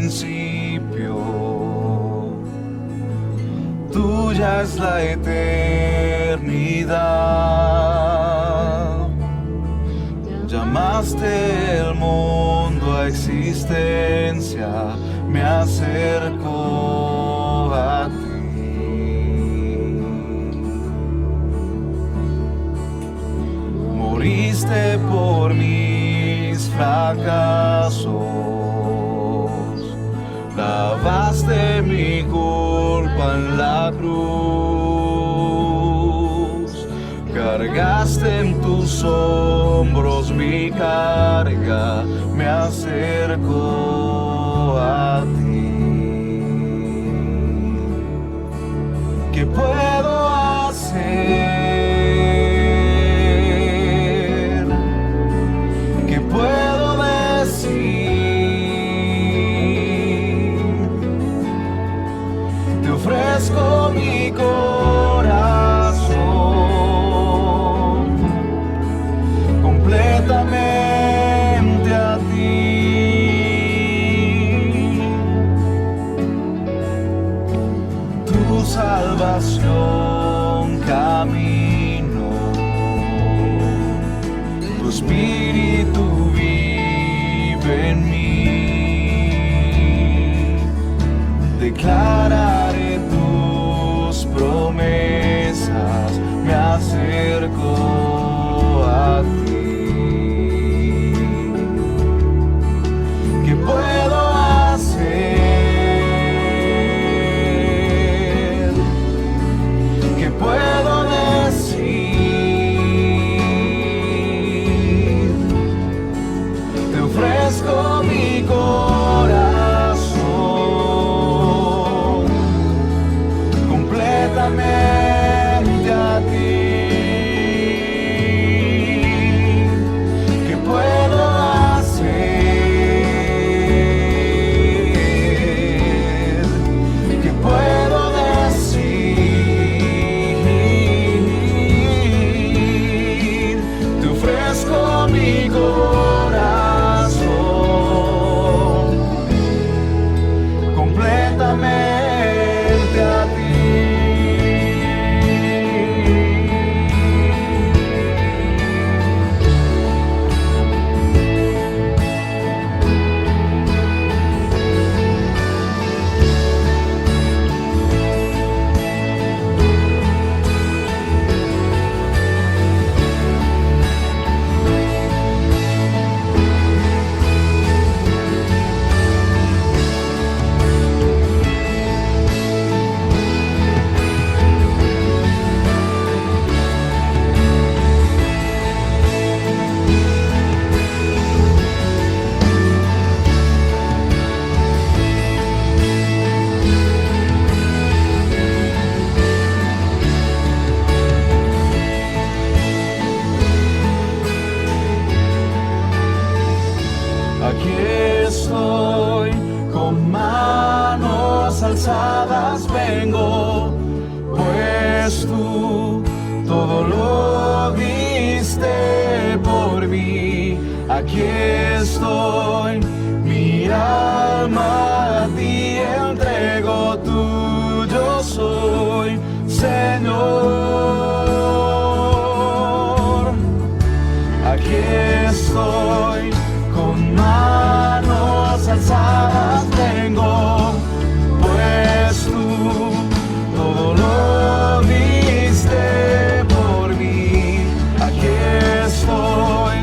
principio, tuya es la eternidad. Llamaste el mundo a existencia, me acerco a ti. Moriste por mis fracasos, lavaste mi culpa en la cruz, cargaste en tus hombros mi carga, me acerco a ti. ¿Qué puedo hacer? ¿Qué puedo decir? Te ofrezco mi corazón completamente a ti. Tu salvación camino, tu espíritu vive en mí. Declararé tus promesas, me acerco a ti. ¿Qué puedo hacer? ¿Qué puedo decir? Te ofrezco mi corazón completamente a ti. ¿Qué puedo hacer? ¿Qué puedo decir? Te ofrezco mi corazón completamente a ti. Aquí estoy con manos alzadas, vengo, pues tú todo lo diste por mí. Aquí estoy, mi alma a ti entrego, tuyo soy, Señor. Aquí estoy con manos alzadas, vengo, pues tú todo lo diste por mí. Aquí estoy,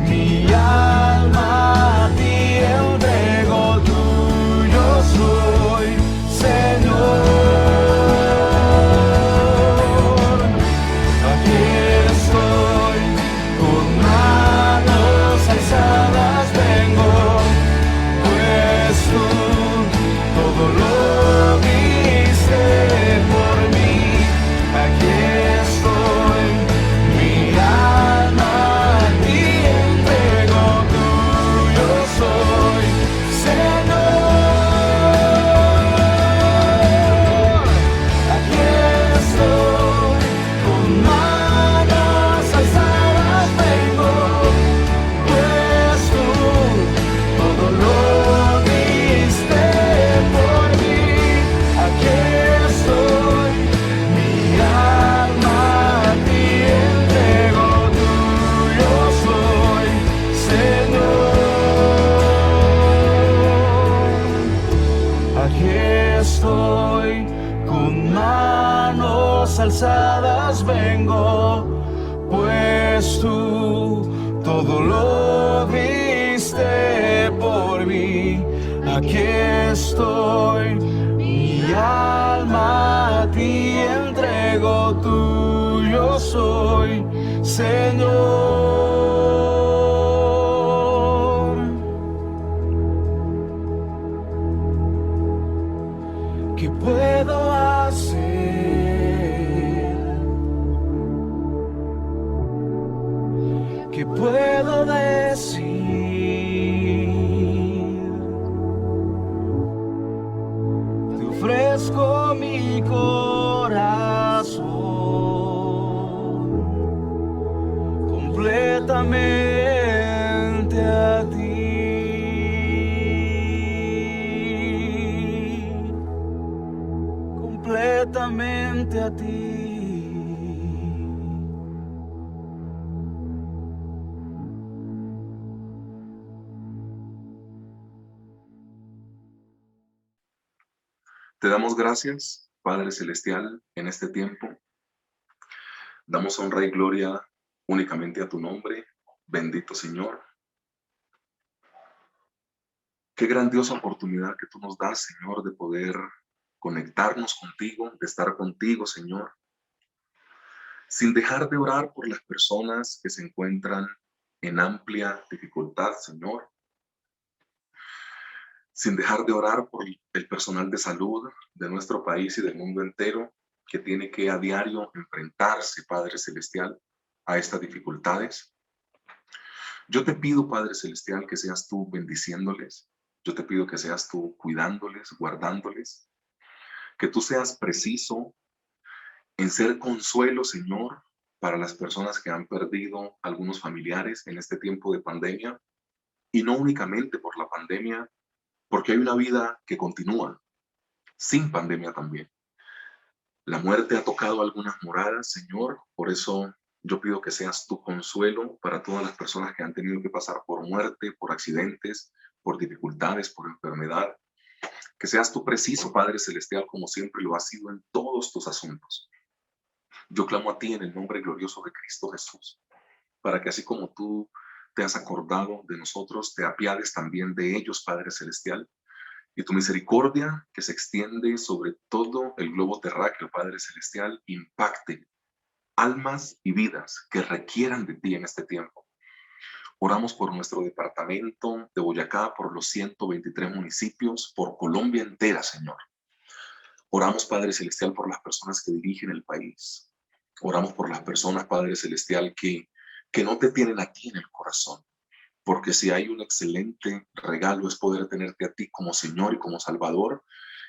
mi alma a ti entrego, tú manos alzadas vengo, pues tú todo lo diste por mí. Aquí estoy, mi alma a ti entrego, tuyo soy, Señor. ¿Qué puedo hacer? ¿Qué puedo decir? Te ofrezco mi corazón completamente a ti. Completamente a ti. Te damos gracias, Padre Celestial, en este tiempo. Damos honra y gloria únicamente a tu nombre, bendito Señor. Qué grandiosa oportunidad que tú nos das, Señor, de poder conectarnos contigo, de estar contigo, Señor, sin dejar de orar por las personas que se encuentran en amplia dificultad, Señor, sin dejar de orar por el personal de salud de nuestro país y del mundo entero, que tiene que a diario enfrentarse, Padre Celestial, a estas dificultades. Yo te pido, Padre Celestial, que seas tú bendiciéndoles. Yo te pido que seas tú cuidándoles, guardándoles, que tú seas preciso en ser consuelo, Señor, para las personas que han perdido algunos familiares en este tiempo de pandemia, y no únicamente por la pandemia, porque hay una vida que continúa sin pandemia también. La muerte ha tocado algunas moradas, Señor, por eso yo pido que seas tu consuelo para todas las personas que han tenido que pasar por muerte, por accidentes, por dificultades, por enfermedad. Que seas tú preciso, Padre Celestial, como siempre lo has sido en todos tus asuntos. Yo clamo a ti en el nombre glorioso de Cristo Jesús, para que así como tú te has acordado de nosotros, te apiades también de ellos, Padre Celestial, y tu misericordia que se extiende sobre todo el globo terráqueo, Padre Celestial, impacte almas y vidas que requieran de ti en este tiempo. Oramos por nuestro departamento de Boyacá, por los 123 municipios, por Colombia entera, Señor. Oramos, Padre Celestial, por las personas que dirigen el país. Oramos por las personas, Padre Celestial, que no te tienen a ti en el corazón. Porque si hay un excelente regalo es poder tenerte a ti como Señor y como Salvador,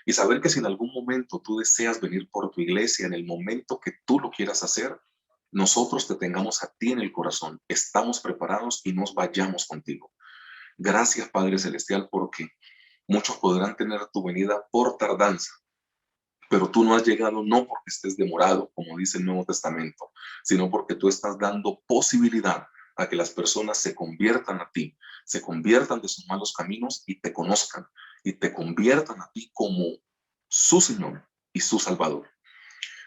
y saber que si en algún momento tú deseas venir por tu iglesia, en el momento que tú lo quieras hacer, nosotros te tengamos a ti en el corazón, estamos preparados y nos vayamos contigo. Gracias, Padre Celestial, porque muchos podrán tener tu venida por tardanza, pero tú no has llegado no porque estés demorado, como dice el Nuevo Testamento, sino porque tú estás dando posibilidad a que las personas se conviertan a ti, se conviertan de sus malos caminos y te conozcan, y te conviertan a ti como su Señor y su Salvador.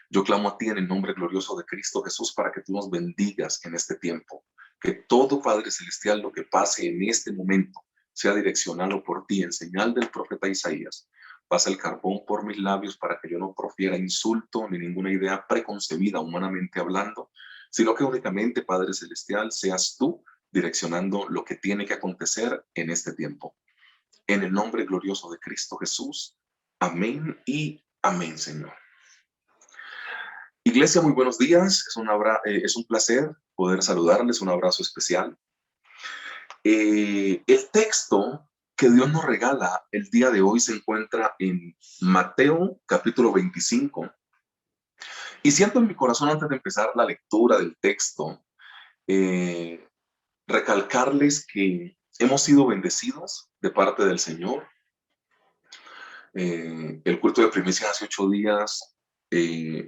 Yo clamo a ti en el nombre glorioso de Cristo Jesús para que tú nos bendigas en este tiempo, que todo, Padre Celestial, lo que pase en este momento sea direccionado por ti en señal del profeta Isaías. Pasa el carbón por mis labios para que yo no profiera insulto ni ninguna idea preconcebida humanamente hablando, sino que únicamente, Padre Celestial, seas tú direccionando lo que tiene que acontecer en este tiempo. En el nombre glorioso de Cristo Jesús. Amén y amén, Señor. Iglesia, muy buenos días. Es un placer poder saludarles, un abrazo especial. El texto que Dios nos regala el día de hoy se encuentra en Mateo capítulo 25. Y siento en mi corazón, antes de empezar la lectura del texto, recalcarles que hemos sido bendecidos de parte del Señor. El culto de primicias hace 8 días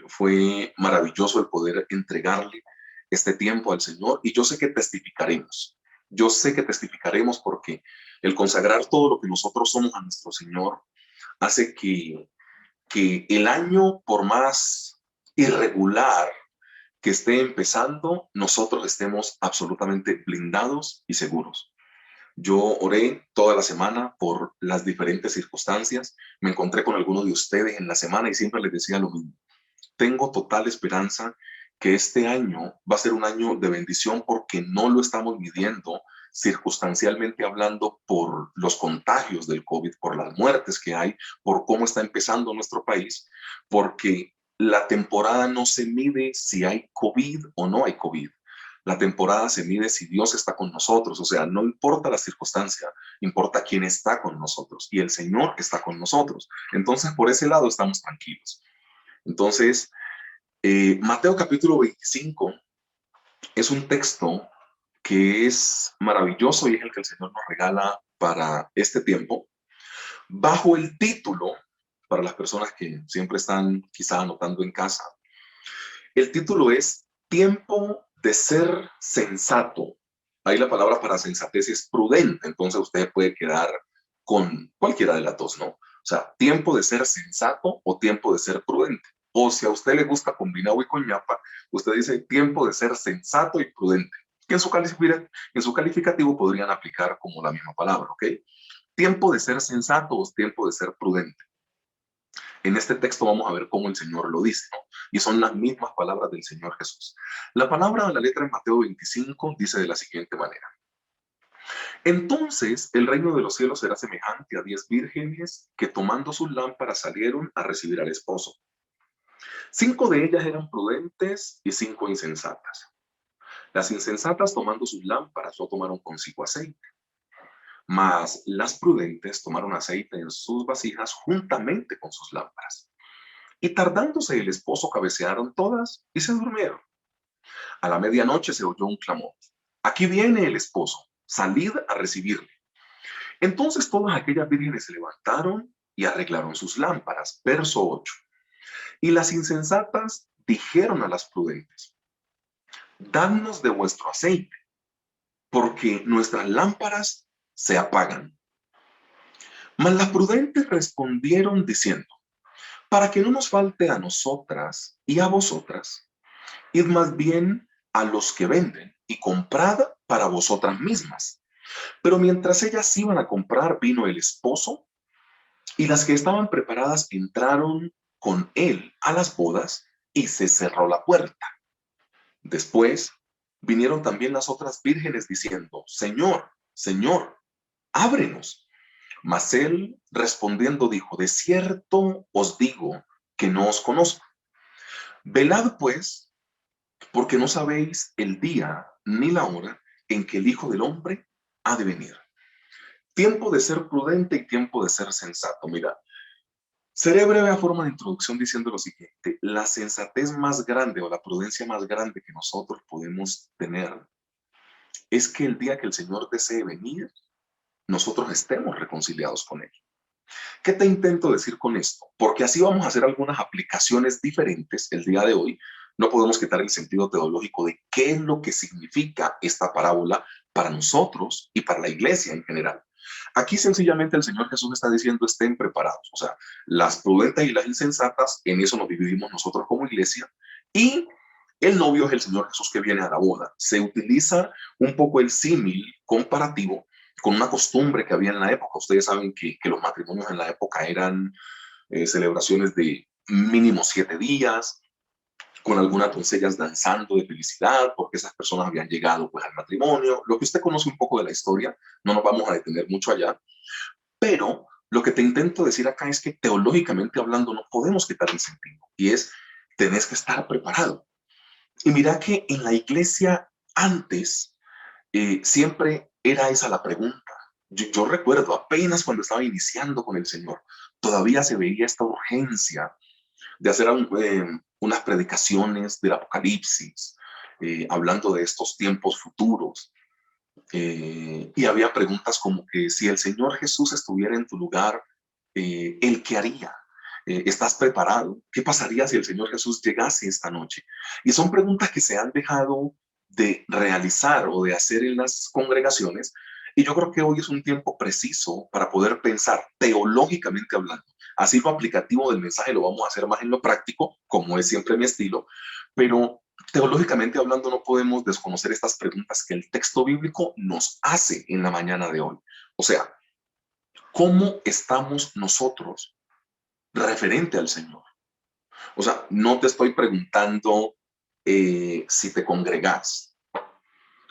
fue maravilloso el poder entregarle este tiempo al Señor, y yo sé que testificaremos. Yo sé que testificaremos porque el consagrar todo lo que nosotros somos a nuestro Señor hace que el año, por más irregular que esté empezando, nosotros estemos absolutamente blindados y seguros. Yo oré toda la semana por las diferentes circunstancias. Me encontré con algunos de ustedes en la semana y siempre les decía lo mismo. Tengo total esperanza que este año va a ser un año de bendición porque no lo estamos midiendo circunstancialmente hablando por los contagios del COVID, por las muertes que hay, por cómo está empezando nuestro país, porque la temporada no se mide si hay COVID o no hay COVID. La temporada se mide si Dios está con nosotros, o sea, no importa la circunstancia, importa quién está con nosotros y el Señor está con nosotros. Entonces, por ese lado estamos tranquilos. Entonces, Mateo capítulo 25 es un texto que es maravilloso y es el que el Señor nos regala para este tiempo, bajo el título, para las personas que siempre están quizá anotando en casa, el título es Tiempo de ser sensato. Ahí la palabra para sensatez es prudente, entonces usted puede quedar con cualquiera de las dos, ¿no? O sea, tiempo de ser sensato o tiempo de ser prudente. O si a usted le gusta combinado y con ñapa, usted dice tiempo de ser sensato y prudente, que en su calificativo podrían aplicar como la misma palabra, ¿ok? Tiempo de ser sensato o tiempo de ser prudente. En este texto vamos a ver cómo el Señor lo dice, ¿no? Y son las mismas palabras del Señor Jesús. La palabra de la letra en Mateo 25 dice de la siguiente manera. Entonces el reino de los cielos será semejante a 10 vírgenes que tomando sus lámparas salieron a recibir al esposo. 5 de ellas eran prudentes y 5 insensatas. Las insensatas tomando sus lámparas no tomaron consigo aceite, mas las prudentes tomaron aceite en sus vasijas juntamente con sus lámparas. Y tardándose el esposo cabecearon todas y se durmieron. A la medianoche se oyó un clamor. Aquí viene el esposo, salid a recibirle. Entonces todas aquellas vírgenes se levantaron y arreglaron sus lámparas. Verso 8. Y las insensatas dijeron a las prudentes, dadnos de vuestro aceite, porque nuestras lámparas se apagan. Mas las prudentes respondieron diciendo, para que no nos falte a nosotras y a vosotras, id más bien a los que venden y comprad para vosotras mismas. Pero mientras ellas iban a comprar, vino el esposo, y las que estaban preparadas entraron con él a las bodas y se cerró la puerta. Después vinieron también las otras vírgenes diciendo, Señor, Señor, ábrenos. Mas él respondiendo dijo, de cierto os digo que no os conozco. Velad pues, porque no sabéis el día ni la hora en que el Hijo del Hombre ha de venir. Tiempo de ser prudente y tiempo de ser sensato. Mira, seré breve a forma de introducción diciendo lo siguiente. La sensatez más grande o la prudencia más grande que nosotros podemos tener es que el día que el Señor desee venir, nosotros estemos reconciliados con Él. ¿Qué te intento decir con esto? Porque así vamos a hacer algunas aplicaciones diferentes el día de hoy. No podemos quitar el sentido teológico de qué es lo que significa esta parábola para nosotros y para la iglesia en general. Aquí sencillamente el Señor Jesús está diciendo estén preparados. O sea, las prudentes y las insensatas, en eso nos dividimos nosotros como iglesia. Y el novio es el Señor Jesús que viene a la boda. Se utiliza un poco el símil comparativo con una costumbre que había en la época. Ustedes saben que los matrimonios en la época eran celebraciones de mínimo 7 días, con algunas doncellas danzando de felicidad, porque esas personas habían llegado pues al matrimonio. Lo que usted conoce un poco de la historia, no nos vamos a detener mucho allá, pero lo que te intento decir acá es que teológicamente hablando no podemos quitar el sentido, y es, tenés que estar preparado. Y mira que en la iglesia antes siempre era esa la pregunta. Yo recuerdo apenas cuando estaba iniciando con el Señor, todavía se veía esta urgencia de hacer unas predicaciones del Apocalipsis, hablando de estos tiempos futuros. Y había preguntas como que si el Señor Jesús estuviera en tu lugar, ¿Él qué haría? ¿Estás preparado? ¿Qué pasaría si el Señor Jesús llegase esta noche? Y son preguntas que se han dejado de realizar o de hacer en las congregaciones Y yo creo que hoy es un tiempo preciso para poder pensar teológicamente hablando. Así lo aplicativo del mensaje lo vamos a hacer más en lo práctico, como es siempre mi estilo, pero teológicamente hablando no podemos desconocer estas preguntas que el texto bíblico nos hace en la mañana de hoy. O sea, ¿cómo estamos nosotros referente al Señor? O sea, no te estoy preguntando si te congregas,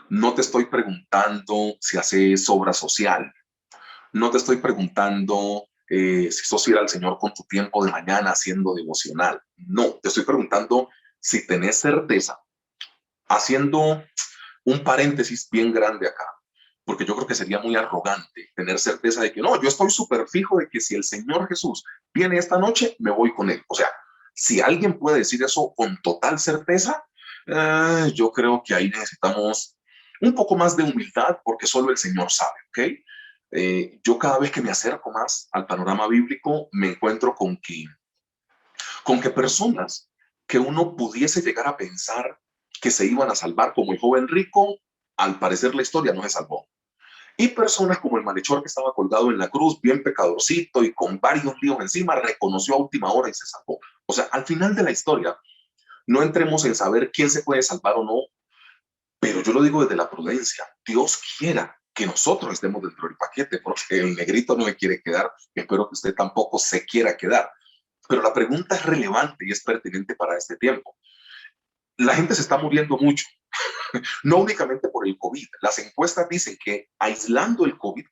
no te estoy preguntando si haces obra social, no te estoy preguntando si sos ir al Señor con tu tiempo de mañana haciendo devocional. No, te estoy preguntando si tenés certeza, haciendo un paréntesis bien grande acá, porque yo creo que sería muy arrogante tener certeza de que no, yo estoy súper fijo de que si el Señor Jesús viene esta noche, me voy con él. O sea, si alguien puede decir eso con total certeza, yo creo que ahí necesitamos un poco más de humildad porque solo el Señor sabe, ¿ok? Yo cada vez que me acerco más al panorama bíblico me encuentro con que personas que uno pudiese llegar a pensar que se iban a salvar, como el joven rico, al parecer la historia no se salvó. Y personas como el malhechor que estaba colgado en la cruz, bien pecadorcito y con varios líos encima, reconoció a última hora y se salvó. O sea, al final de la historia, no entremos en saber quién se puede salvar o no, pero yo lo digo desde la prudencia. Dios quiera que nosotros estemos dentro del paquete, porque el negrito no me quiere quedar. Espero que usted tampoco se quiera quedar. Pero la pregunta es relevante y es pertinente para este tiempo. La gente se está muriendo mucho, no únicamente por el COVID. Las encuestas dicen que aislando el COVID,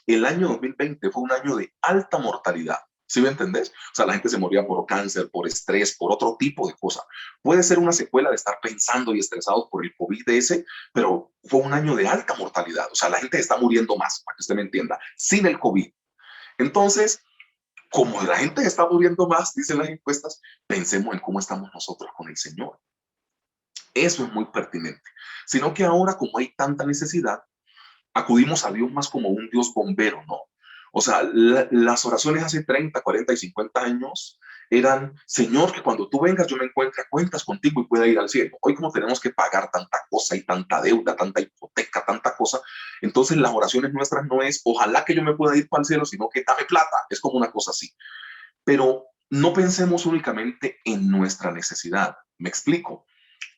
el año 2020 fue un año de alta mortalidad. ¿Sí me entendés? O sea, la gente se moría por cáncer, por estrés, por otro tipo de cosas. Puede ser una secuela de estar pensando y estresados por el COVID ese, pero fue un año de alta mortalidad. O sea, la gente está muriendo más, para que usted me entienda, sin el COVID. Entonces, como la gente está muriendo más, dicen las encuestas, pensemos en cómo estamos nosotros con el Señor. Eso es muy pertinente. Sino que ahora, como hay tanta necesidad, acudimos a Dios más como un Dios bombero, ¿no? O sea, las oraciones hace 30, 40 y 50 años eran, Señor, que cuando tú vengas yo me encuentre a cuentas contigo y pueda ir al cielo. Hoy como tenemos que pagar tanta cosa y tanta deuda, tanta hipoteca, tanta cosa, entonces las oraciones nuestras no es, ojalá que yo me pueda ir para el cielo, sino que dame plata. Es como una cosa así. Pero no pensemos únicamente en nuestra necesidad. Me explico.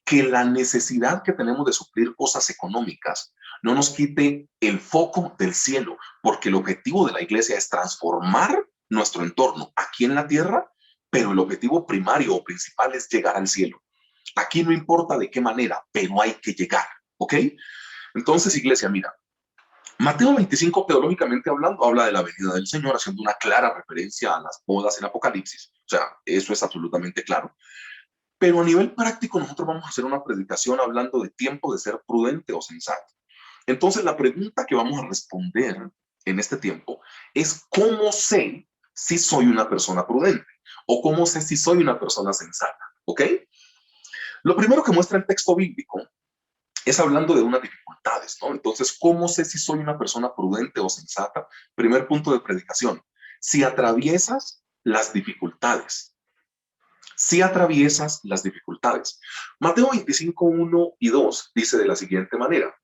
Que la necesidad que tenemos de suplir cosas económicas no nos quite el foco del cielo, porque el objetivo de la iglesia es transformar nuestro entorno aquí en la tierra, pero el objetivo primario o principal es llegar al cielo. Aquí no importa de qué manera, pero hay que llegar, ¿ok? Entonces, iglesia, mira, Mateo 25, teológicamente hablando, habla de la venida del Señor, haciendo una clara referencia a las bodas en Apocalipsis. O sea, eso es absolutamente claro. Pero a nivel práctico, nosotros vamos a hacer una predicación hablando de tiempo de ser prudente o sensato. Entonces, la pregunta que vamos a responder en este tiempo es ¿cómo sé si soy una persona prudente? ¿O cómo sé si soy una persona sensata? ¿Ok? Lo primero que muestra el texto bíblico es hablando de unas dificultades, ¿no? Entonces, ¿cómo sé si soy una persona prudente o sensata? Primer punto de predicación. Si atraviesas las dificultades, si atraviesas las dificultades. Mateo 25, 1 y 2 dice de la siguiente manera.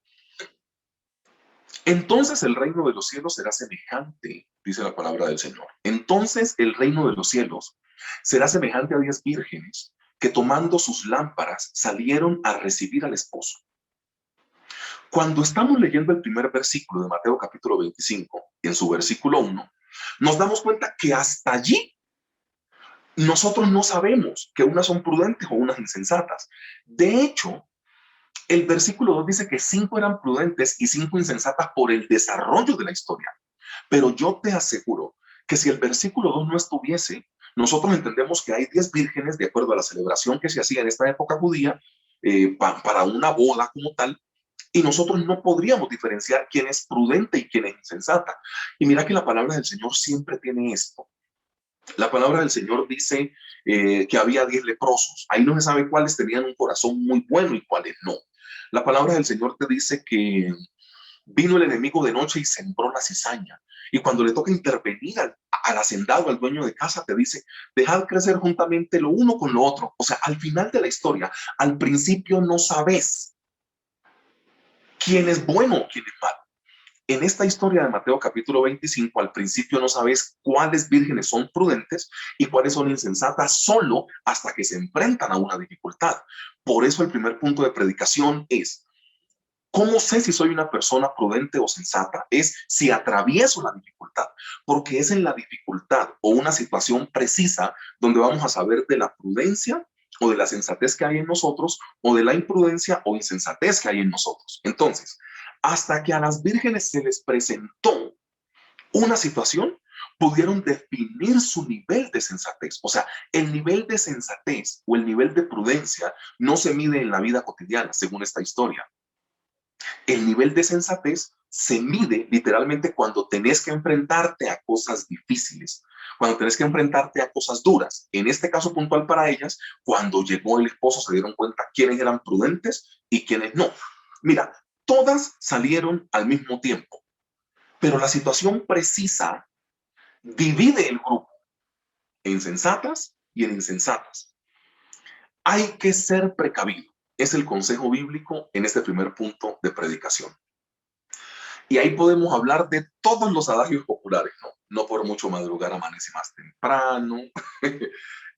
Entonces el reino de los cielos será semejante, dice la palabra del Señor. Entonces el reino de los cielos será semejante a 10 vírgenes que tomando sus lámparas salieron a recibir al esposo. Cuando estamos leyendo el primer versículo de Mateo capítulo 25, en su versículo 1, nos damos cuenta que hasta allí nosotros no sabemos que unas son prudentes o unas insensatas. De hecho, el versículo 2 dice que 5 eran prudentes y 5 insensatas por el desarrollo de la historia. Pero yo te aseguro que si el versículo 2 no estuviese, nosotros entendemos que hay 10 vírgenes de acuerdo a la celebración que se hacía en esta época judía para una boda como tal, y nosotros no podríamos diferenciar quién es prudente y quién es insensata. Y mira que la palabra del Señor siempre tiene esto. La palabra del Señor dice que había 10 leprosos. Ahí no se sabe cuáles tenían un corazón muy bueno y cuáles no. La palabra del Señor te dice que vino el enemigo de noche y sembró la cizaña. Y cuando le toca intervenir al hacendado, al dueño de casa, te dice, dejad crecer juntamente lo uno con lo otro. O sea, al final de la historia, al principio no sabes quién es bueno o quién es malo. En esta historia de Mateo capítulo 25, al principio no sabes cuáles vírgenes son prudentes y cuáles son insensatas solo hasta que se enfrentan a una dificultad. Por eso el primer punto de predicación es: ¿cómo sé si soy una persona prudente o sensata? Es si atravieso la dificultad, porque es en la dificultad o una situación precisa donde vamos a saber de la prudencia o de la sensatez que hay en nosotros, o de la imprudencia o insensatez que hay en nosotros. Entonces, hasta que a las vírgenes se les presentó una situación, pudieron definir su nivel de sensatez. O sea, el nivel de sensatez o el nivel de prudencia no se mide en la vida cotidiana, según esta historia. El nivel de sensatez se mide literalmente cuando tenés que enfrentarte a cosas difíciles, cuando tenés que enfrentarte a cosas duras. En este caso puntual para ellas, cuando llegó el esposo se dieron cuenta quiénes eran prudentes y quiénes no. Mira, todas salieron al mismo tiempo, pero la situación precisa divide el grupo en sensatas y en insensatas. Hay que ser precavido. Es el consejo bíblico en este primer punto de predicación. Y ahí podemos hablar de todos los adagios populares, ¿no? No por mucho madrugar amanece más temprano,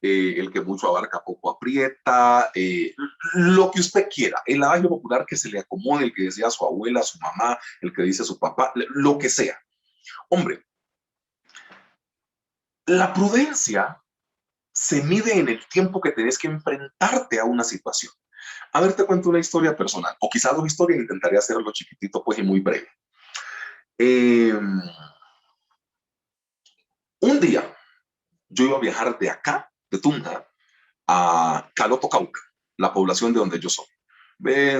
el que mucho abarca poco aprieta, lo que usted quiera, el adagio popular que se le acomode, el que decía su abuela, su mamá, el que dice su papá, lo que sea. Hombre, la prudencia se mide en el tiempo que tenés que enfrentarte a una situación. A ver, te cuento una historia personal, o quizás dos historias, intentaré hacerlo chiquitito, pues, y muy breve. Un día yo iba a viajar de acá, de Tunja, a Caloto, Cauca, la población de donde yo soy.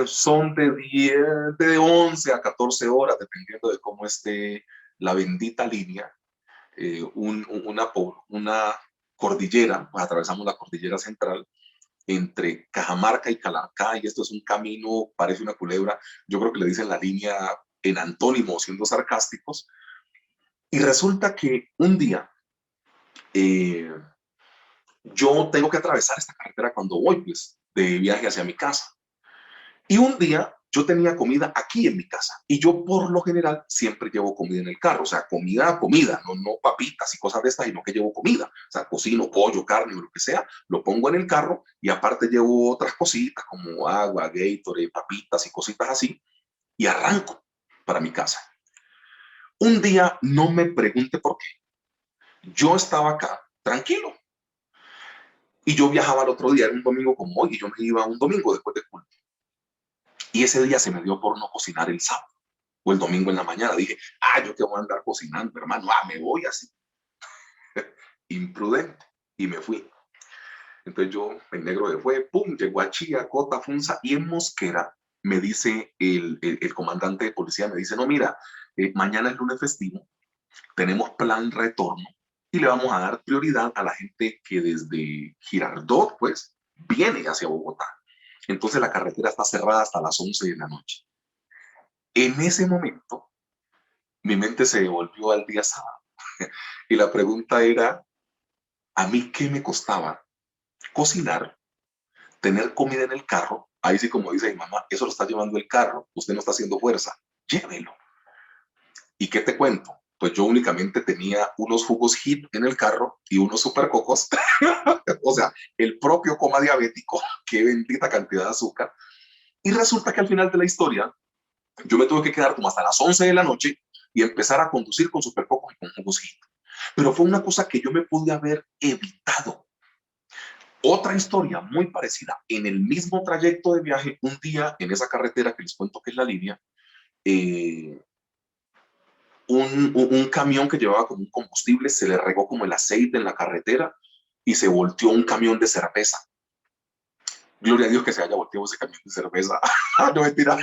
Son de 11 a 14 horas, dependiendo de cómo esté la bendita línea. Una cordillera, pues atravesamos la cordillera central entre Cajamarca y Calarcá, y esto es un camino, parece una culebra. Yo creo que le dicen la línea en antónimo, siendo sarcásticos. Y resulta que un día eh, yo tengo que atravesar esta carretera cuando voy, pues, de viaje hacia mi casa. Y un día yo tenía comida aquí en mi casa y yo por lo general siempre llevo comida en el carro, o sea, comida, no papitas y cosas de estas, sino que llevo comida, o sea, cocino pollo, carne o lo que sea, lo pongo en el carro y aparte llevo otras cositas como agua, Gatorade, papitas y cositas así y arranco para mi casa. Un día, no me pregunte por qué, yo estaba acá tranquilo y yo viajaba al otro día, era un domingo como hoy, y yo me iba un domingo después de culto. Y ese día se me dio por no cocinar el sábado o el domingo en la mañana. Dije, yo que voy a andar cocinando, hermano, me voy así. Imprudente. Y me fui. Entonces yo, el negro de fue, pum, llegó a Chía, Cota, Funza, y en Mosquera me dice el comandante de policía, me dice, no, mira, mañana es lunes festivo, tenemos plan retorno y le vamos a dar prioridad a la gente que desde Girardot, pues, viene hacia Bogotá. Entonces la carretera está cerrada hasta las 11 de la noche. En ese momento, mi mente se devolvió al día sábado. Y la pregunta era, ¿a mí qué me costaba cocinar, tener comida en el carro? Ahí sí, como dice mi mamá, eso lo está llevando el carro, usted no está haciendo fuerza, llévelo. ¿Y qué te cuento? Pues yo únicamente tenía unos jugos HIT en el carro y unos super cocos. O sea, el propio coma diabético, qué bendita cantidad de azúcar. Y resulta que al final de la historia, yo me tuve que quedar como hasta las 11 de la noche y empezar a conducir con super cocos y con jugos HIT. Pero fue una cosa que yo me pude haber evitado. Otra historia muy parecida, en el mismo trayecto de viaje, un día en esa carretera que les cuento que es la línea, un camión que llevaba como un combustible se le regó como el aceite en la carretera y se volteó un camión de cerveza. Gloria a Dios que se haya volteado ese camión de cerveza. No, mentira.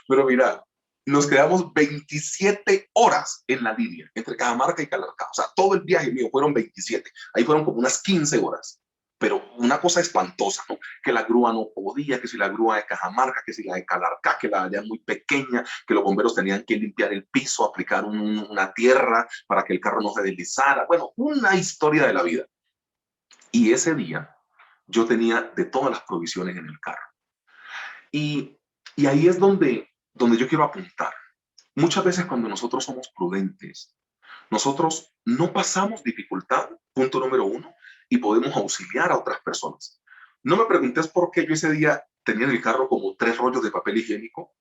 Pero mira, nos quedamos 27 horas en la línea entre Cajamarca y Calarcá. O sea, todo el viaje mío fueron 27. Ahí fueron como unas 15 horas. Pero una cosa espantosa, ¿no? Que la grúa no podía, que si la grúa de Cajamarca, que si la de Calarcá, que la de allá muy pequeña, que los bomberos tenían que limpiar el piso, aplicar una tierra para que el carro no se deslizara. Bueno, una historia de la vida. Y ese día yo tenía de todas las provisiones en el carro. Y ahí es donde yo quiero apuntar. Muchas veces cuando nosotros somos prudentes, nosotros no pasamos dificultad, punto número uno, y podemos auxiliar a otras personas. No me preguntes por qué yo ese día tenía en el carro como 3 rollos de papel higiénico,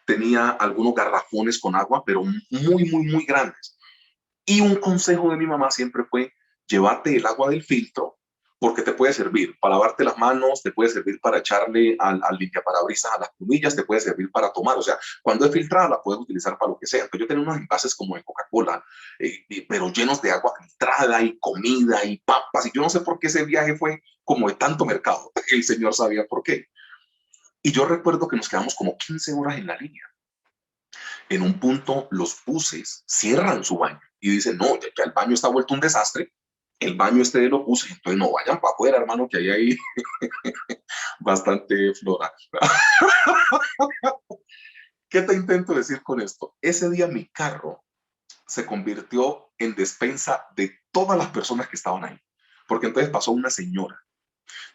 tenía algunos garrafones con agua, pero muy grandes. Y un consejo de mi mamá siempre fue, llévate el agua del filtro porque te puede servir para lavarte las manos, te puede servir para echarle al limpiaparabrisas a las plumillas, te puede servir para tomar. O sea, cuando es filtrada la puedes utilizar para lo que sea. Entonces yo tenía unos envases como de Coca-Cola, pero llenos de agua filtrada y comida y papas. Y yo no sé por qué ese viaje fue como de tanto mercado. El señor sabía por qué. Y yo recuerdo que nos quedamos como 15 horas en la línea. En un punto los buses cierran su baño y dicen, no, ya el baño está vuelto un desastre, el baño este de los buses, entonces no vayan para afuera, hermano, que ahí bastante flora. ¿Qué te intento decir con esto? Ese día mi carro se convirtió en despensa de todas las personas que estaban ahí, porque entonces pasó una señora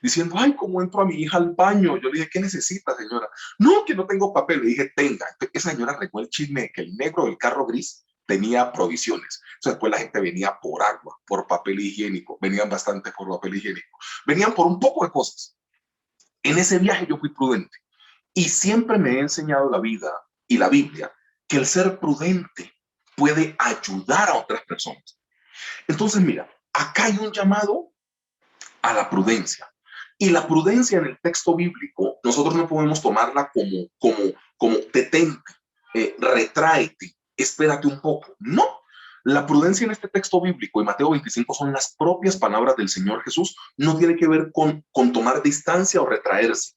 diciendo, ay, ¿cómo entro a mi hija al baño? Yo le dije, ¿qué necesita, señora? No, que no tengo papel. Le dije, tenga. Entonces, esa señora regó el chisme de que el negro del carro gris tenía provisiones. Entonces, después la gente venía por agua, por papel higiénico, venían bastante por papel higiénico, venían por un poco de cosas. En ese viaje yo fui prudente y siempre me he enseñado la vida y la Biblia que el ser prudente puede ayudar a otras personas. Entonces, mira, acá hay un llamado a la prudencia. Y la prudencia en el texto bíblico, nosotros no podemos tomarla como detente, retráete, espérate un poco. No, la prudencia en este texto bíblico, en Mateo 25, son las propias palabras del Señor Jesús. No tiene que ver con tomar distancia o retraerse.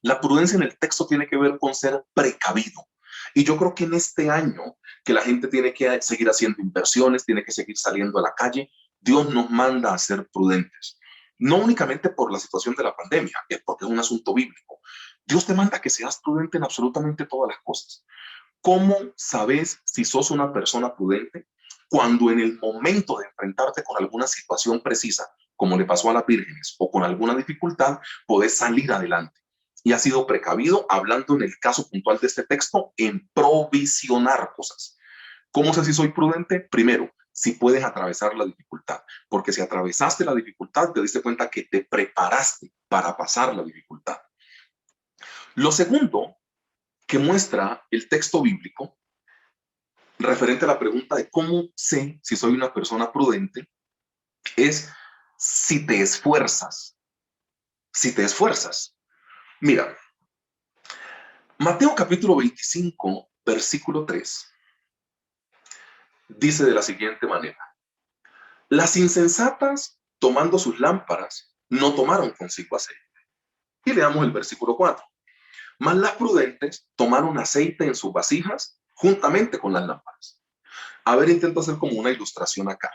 La prudencia en el texto tiene que ver con ser precavido. Y yo creo que en este año que la gente tiene que seguir haciendo inversiones, tiene que seguir saliendo a la calle, Dios nos manda a ser prudentes. No únicamente por la situación de la pandemia, es porque es un asunto bíblico. Dios te manda que seas prudente en absolutamente todas las cosas. ¿Cómo sabes si sos una persona prudente? Cuando en el momento de enfrentarte con alguna situación precisa, como le pasó a las vírgenes, o con alguna dificultad, podés salir adelante. Y ha sido precavido, hablando en el caso puntual de este texto, en provisionar cosas. ¿Cómo sé si soy prudente? Primero, si puedes atravesar la dificultad, porque si atravesaste la dificultad, te diste cuenta que te preparaste para pasar la dificultad. Lo segundo que muestra el texto bíblico, referente a la pregunta de cómo sé si soy una persona prudente, es si te esfuerzas. Si te esfuerzas. Mira, Mateo capítulo 25, versículo 3, dice de la siguiente manera: las insensatas, tomando sus lámparas, no tomaron consigo aceite. Y leamos el versículo 4. Mas las prudentes tomaron aceite en sus vasijas juntamente con las lámparas. A ver, intento hacer como una ilustración acá.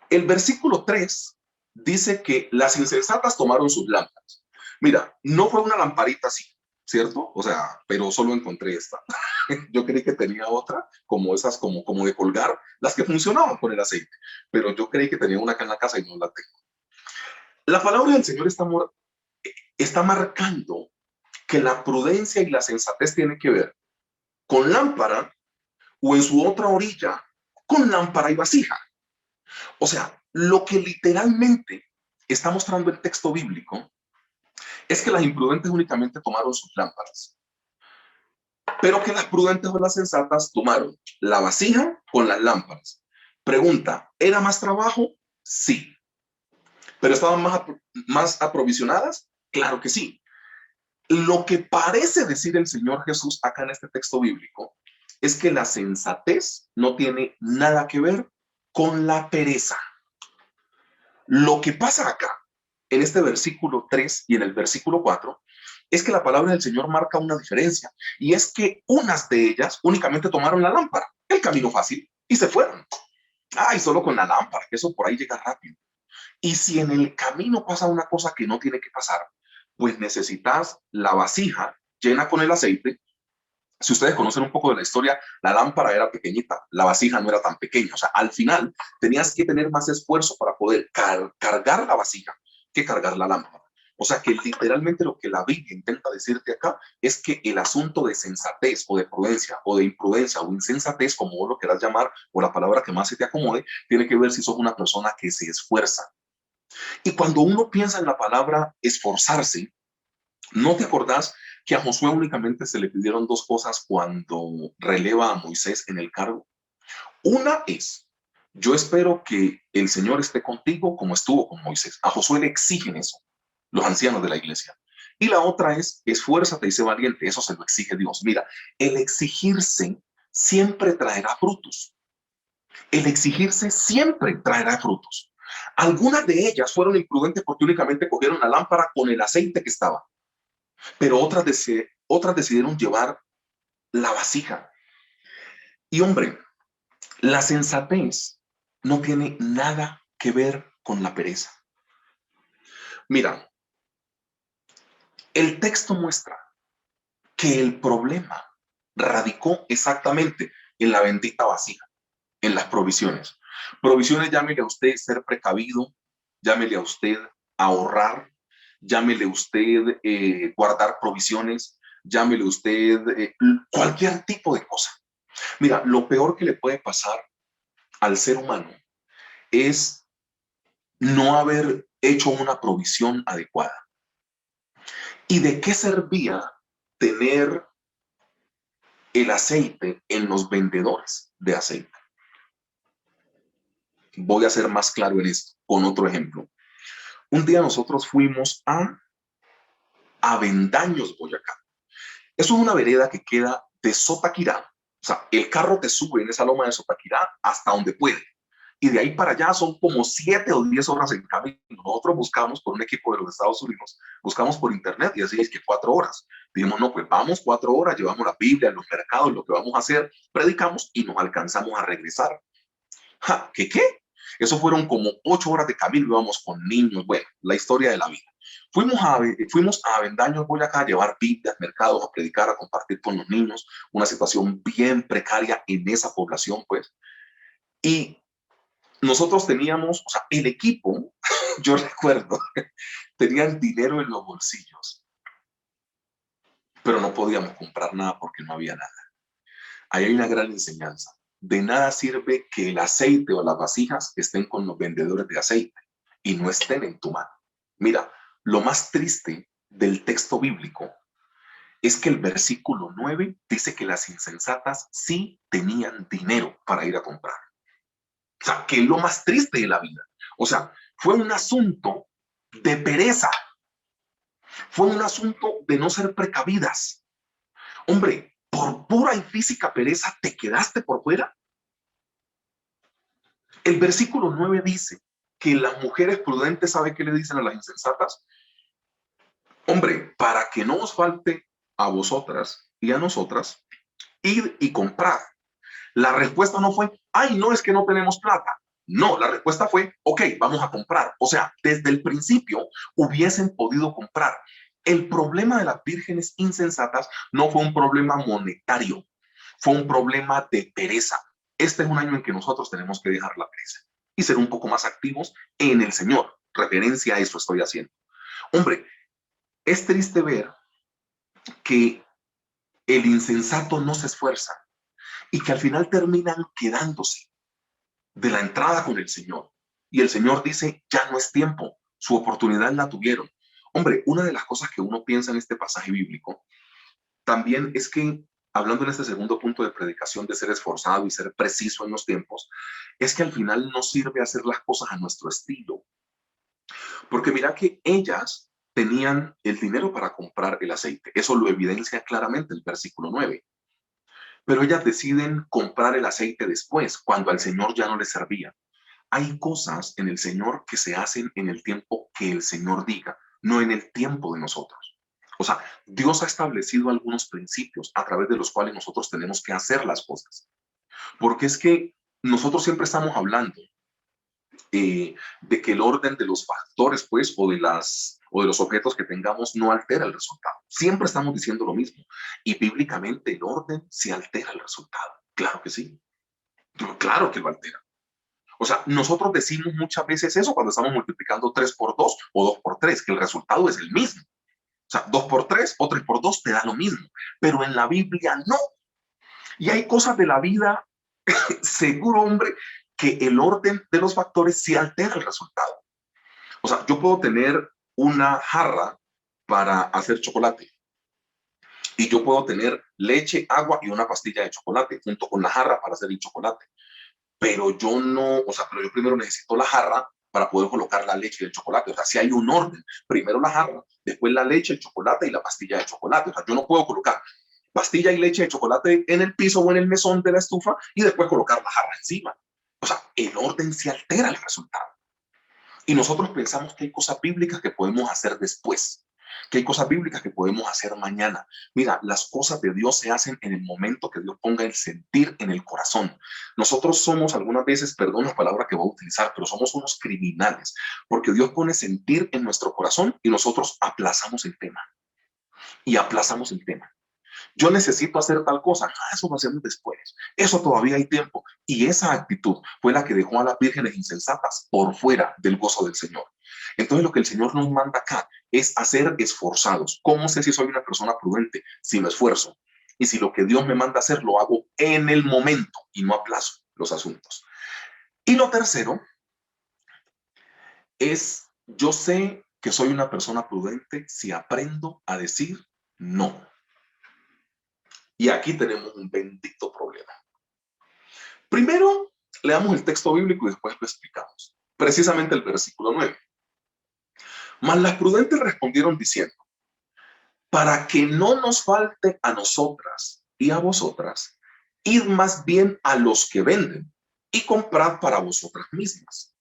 El versículo 3 dice que las insensatas tomaron sus lámparas. Mira, no fue una lamparita así, ¿cierto? O sea, pero solo encontré esta. Yo creí que tenía otra, como esas, como de colgar, las que funcionaban con el aceite. Pero yo creí que tenía una acá en la casa y no la tengo. La palabra del Señor está marcando que la prudencia y la sensatez tienen que ver con lámpara o en su otra orilla, con lámpara y vasija. O sea, lo que literalmente está mostrando el texto bíblico es que las imprudentes únicamente tomaron sus lámparas, pero que las prudentes o las sensatas tomaron la vasija con las lámparas. Pregunta, ¿era más trabajo? Sí. ¿Pero estaban más aprovisionadas? Claro que sí. Lo que parece decir el Señor Jesús acá en este texto bíblico es que la sensatez no tiene nada que ver con la pereza. Lo que pasa acá, en este versículo 3 y en el versículo 4, es que la palabra del Señor marca una diferencia, y es que unas de ellas únicamente tomaron la lámpara, el camino fácil, y se fueron. Ay, solo con la lámpara, que eso por ahí llega rápido. Y si en el camino pasa una cosa que no tiene que pasar, pues necesitas la vasija llena con el aceite. Si ustedes conocen un poco de la historia, la lámpara era pequeñita, la vasija no era tan pequeña. O sea, al final tenías que tener más esfuerzo para poder cargar la vasija que cargar la lámpara. O sea que literalmente lo que la Biblia intenta decirte acá es que el asunto de sensatez o de prudencia o de imprudencia o insensatez, como vos lo quieras llamar, o la palabra que más se te acomode, tiene que ver si sos una persona que se esfuerza. Y cuando uno piensa en la palabra esforzarse, ¿no te acordás que a Josué únicamente se le pidieron dos cosas cuando releva a Moisés en el cargo? Una es, yo espero que el Señor esté contigo como estuvo con Moisés. A Josué le exigen eso los ancianos de la iglesia. Y la otra es, esfuérzate y sé valiente. Eso se lo exige Dios. Mira, el exigirse siempre traerá frutos. El exigirse siempre traerá frutos. Algunas de ellas fueron imprudentes porque únicamente cogieron la lámpara con el aceite que estaba, pero otras decidieron llevar la vasija. Y hombre, la sensatez no tiene nada que ver con la pereza. Mira, el texto muestra que el problema radicó exactamente en la bendita vasija, en las provisiones. Provisiones, llámele a usted ser precavido, llámele a usted ahorrar, llámele a usted guardar provisiones, llámele a usted cualquier tipo de cosa. Mira, lo peor que le puede pasar al ser humano es no haber hecho una provisión adecuada. ¿Y de qué servía tener el aceite en los vendedores de aceite? Voy a ser más claro en esto con otro ejemplo. Un día nosotros fuimos a Avendaños, Boyacá. Eso es una vereda que queda de Sotaquirá. O sea, el carro te sube en esa loma de Sotaquirá hasta donde puede. Y de ahí para allá son como 7 o 10 horas en camino. Nosotros buscamos por un equipo de los Estados Unidos, buscamos por internet y así es que 4 horas. Dijimos, no, pues vamos 4 horas, llevamos la Biblia, los mercados, lo que vamos a hacer, predicamos y nos alcanzamos a regresar. Ja, ¿qué? Eso fueron como 8 horas de camino, íbamos con niños, bueno, la historia de la vida. Fuimos a Avendaños, Boyacá, a llevar Biblias, mercados, a predicar, a compartir con los niños, una situación bien precaria en esa población, pues. Y nosotros teníamos, o sea, el equipo, yo recuerdo, tenían dinero en los bolsillos, pero no podíamos comprar nada porque no había nada. Ahí hay una gran enseñanza. De nada sirve que el aceite o las vasijas estén con los vendedores de aceite y no estén en tu mano. Mira, lo más triste del texto bíblico es que el versículo 9 dice que las insensatas sí tenían dinero para ir a comprar. O sea, que es lo más triste de la vida. O sea, fue un asunto de pereza. Fue un asunto de no ser precavidas. Hombre, por pura y física pereza te quedaste por fuera. El versículo 9 dice que las mujeres prudentes, ¿sabe qué le dicen a las insensatas? Hombre, para que no os falte a vosotras y a nosotras, id y comprad. La respuesta no fue, ay, no, es que no tenemos plata. No, la respuesta fue, ok, vamos a comprar. O sea, desde el principio hubiesen podido comprar. El problema de las vírgenes insensatas no fue un problema monetario, fue un problema de pereza. Este es un año en que nosotros tenemos que dejar la pereza y ser un poco más activos en el Señor. Referencia a eso estoy haciendo. Hombre, es triste ver que el insensato no se esfuerza y que al final terminan quedándose de la entrada con el Señor. Y el Señor dice, ya no es tiempo, su oportunidad la tuvieron. Hombre, una de las cosas que uno piensa en este pasaje bíblico también es que, hablando en este segundo punto de predicación de ser esforzado y ser preciso en los tiempos, es que al final no sirve hacer las cosas a nuestro estilo. Porque mira que ellas tenían el dinero para comprar el aceite. Eso lo evidencia claramente el versículo 9. Pero ellas deciden comprar el aceite después, cuando al Señor ya no les servía. Hay cosas en el Señor que se hacen en el tiempo que el Señor diga, no en el tiempo de nosotros. O sea, Dios ha establecido algunos principios a través de los cuales nosotros tenemos que hacer las cosas. Porque es que nosotros siempre estamos hablando de que el orden de los factores, pues, o de los objetos que tengamos no altera el resultado. Siempre estamos diciendo lo mismo. Y bíblicamente el orden sí altera el resultado. Claro que sí. Claro que lo altera. O sea, nosotros decimos muchas veces eso cuando estamos multiplicando 3 por 2 o 2 por 3, que el resultado es el mismo. O sea, 2 por 3 o 3 por 2 te da lo mismo, pero en la Biblia no. Y hay cosas de la vida, seguro, hombre, que el orden de los factores sí altera el resultado. O sea, yo puedo tener una jarra para hacer chocolate y yo puedo tener leche, agua y una pastilla de chocolate junto con la jarra para hacer el chocolate. Pero yo no, o sea, pero yo primero necesito la jarra para poder colocar la leche y el chocolate. O sea, si hay un orden, primero la jarra, después la leche, el chocolate y la pastilla de chocolate. O sea, yo no puedo colocar pastilla y leche de chocolate en el piso o en el mesón de la estufa y después colocar la jarra encima. O sea, el orden se altera el resultado. Y nosotros pensamos que hay cosas bíblicas que podemos hacer después, que hay cosas bíblicas que podemos hacer mañana. Mira, las cosas de Dios se hacen en el momento que Dios ponga el sentir en el corazón. Nosotros somos algunas veces, perdón la palabra que voy a utilizar, pero somos unos criminales, porque Dios pone sentir en nuestro corazón y nosotros aplazamos el tema. Y aplazamos el tema. Yo necesito hacer tal cosa, eso lo hacemos después, eso todavía hay tiempo. Y esa actitud fue la que dejó a las vírgenes insensatas por fuera del gozo del Señor. Entonces lo que el Señor nos manda acá es hacer esforzados. ¿Cómo sé si soy una persona prudente? Si me esfuerzo. Y si lo que Dios me manda hacer lo hago en el momento y no aplazo los asuntos. Y lo tercero es, yo sé que soy una persona prudente si aprendo a decir no. Y aquí tenemos un bendito problema. Primero, leamos el texto bíblico y después lo explicamos. Precisamente el versículo 9. Mas las prudentes respondieron diciendo, para que no nos falte a nosotras y a vosotras, id más bien a los que venden y comprad para vosotras mismas.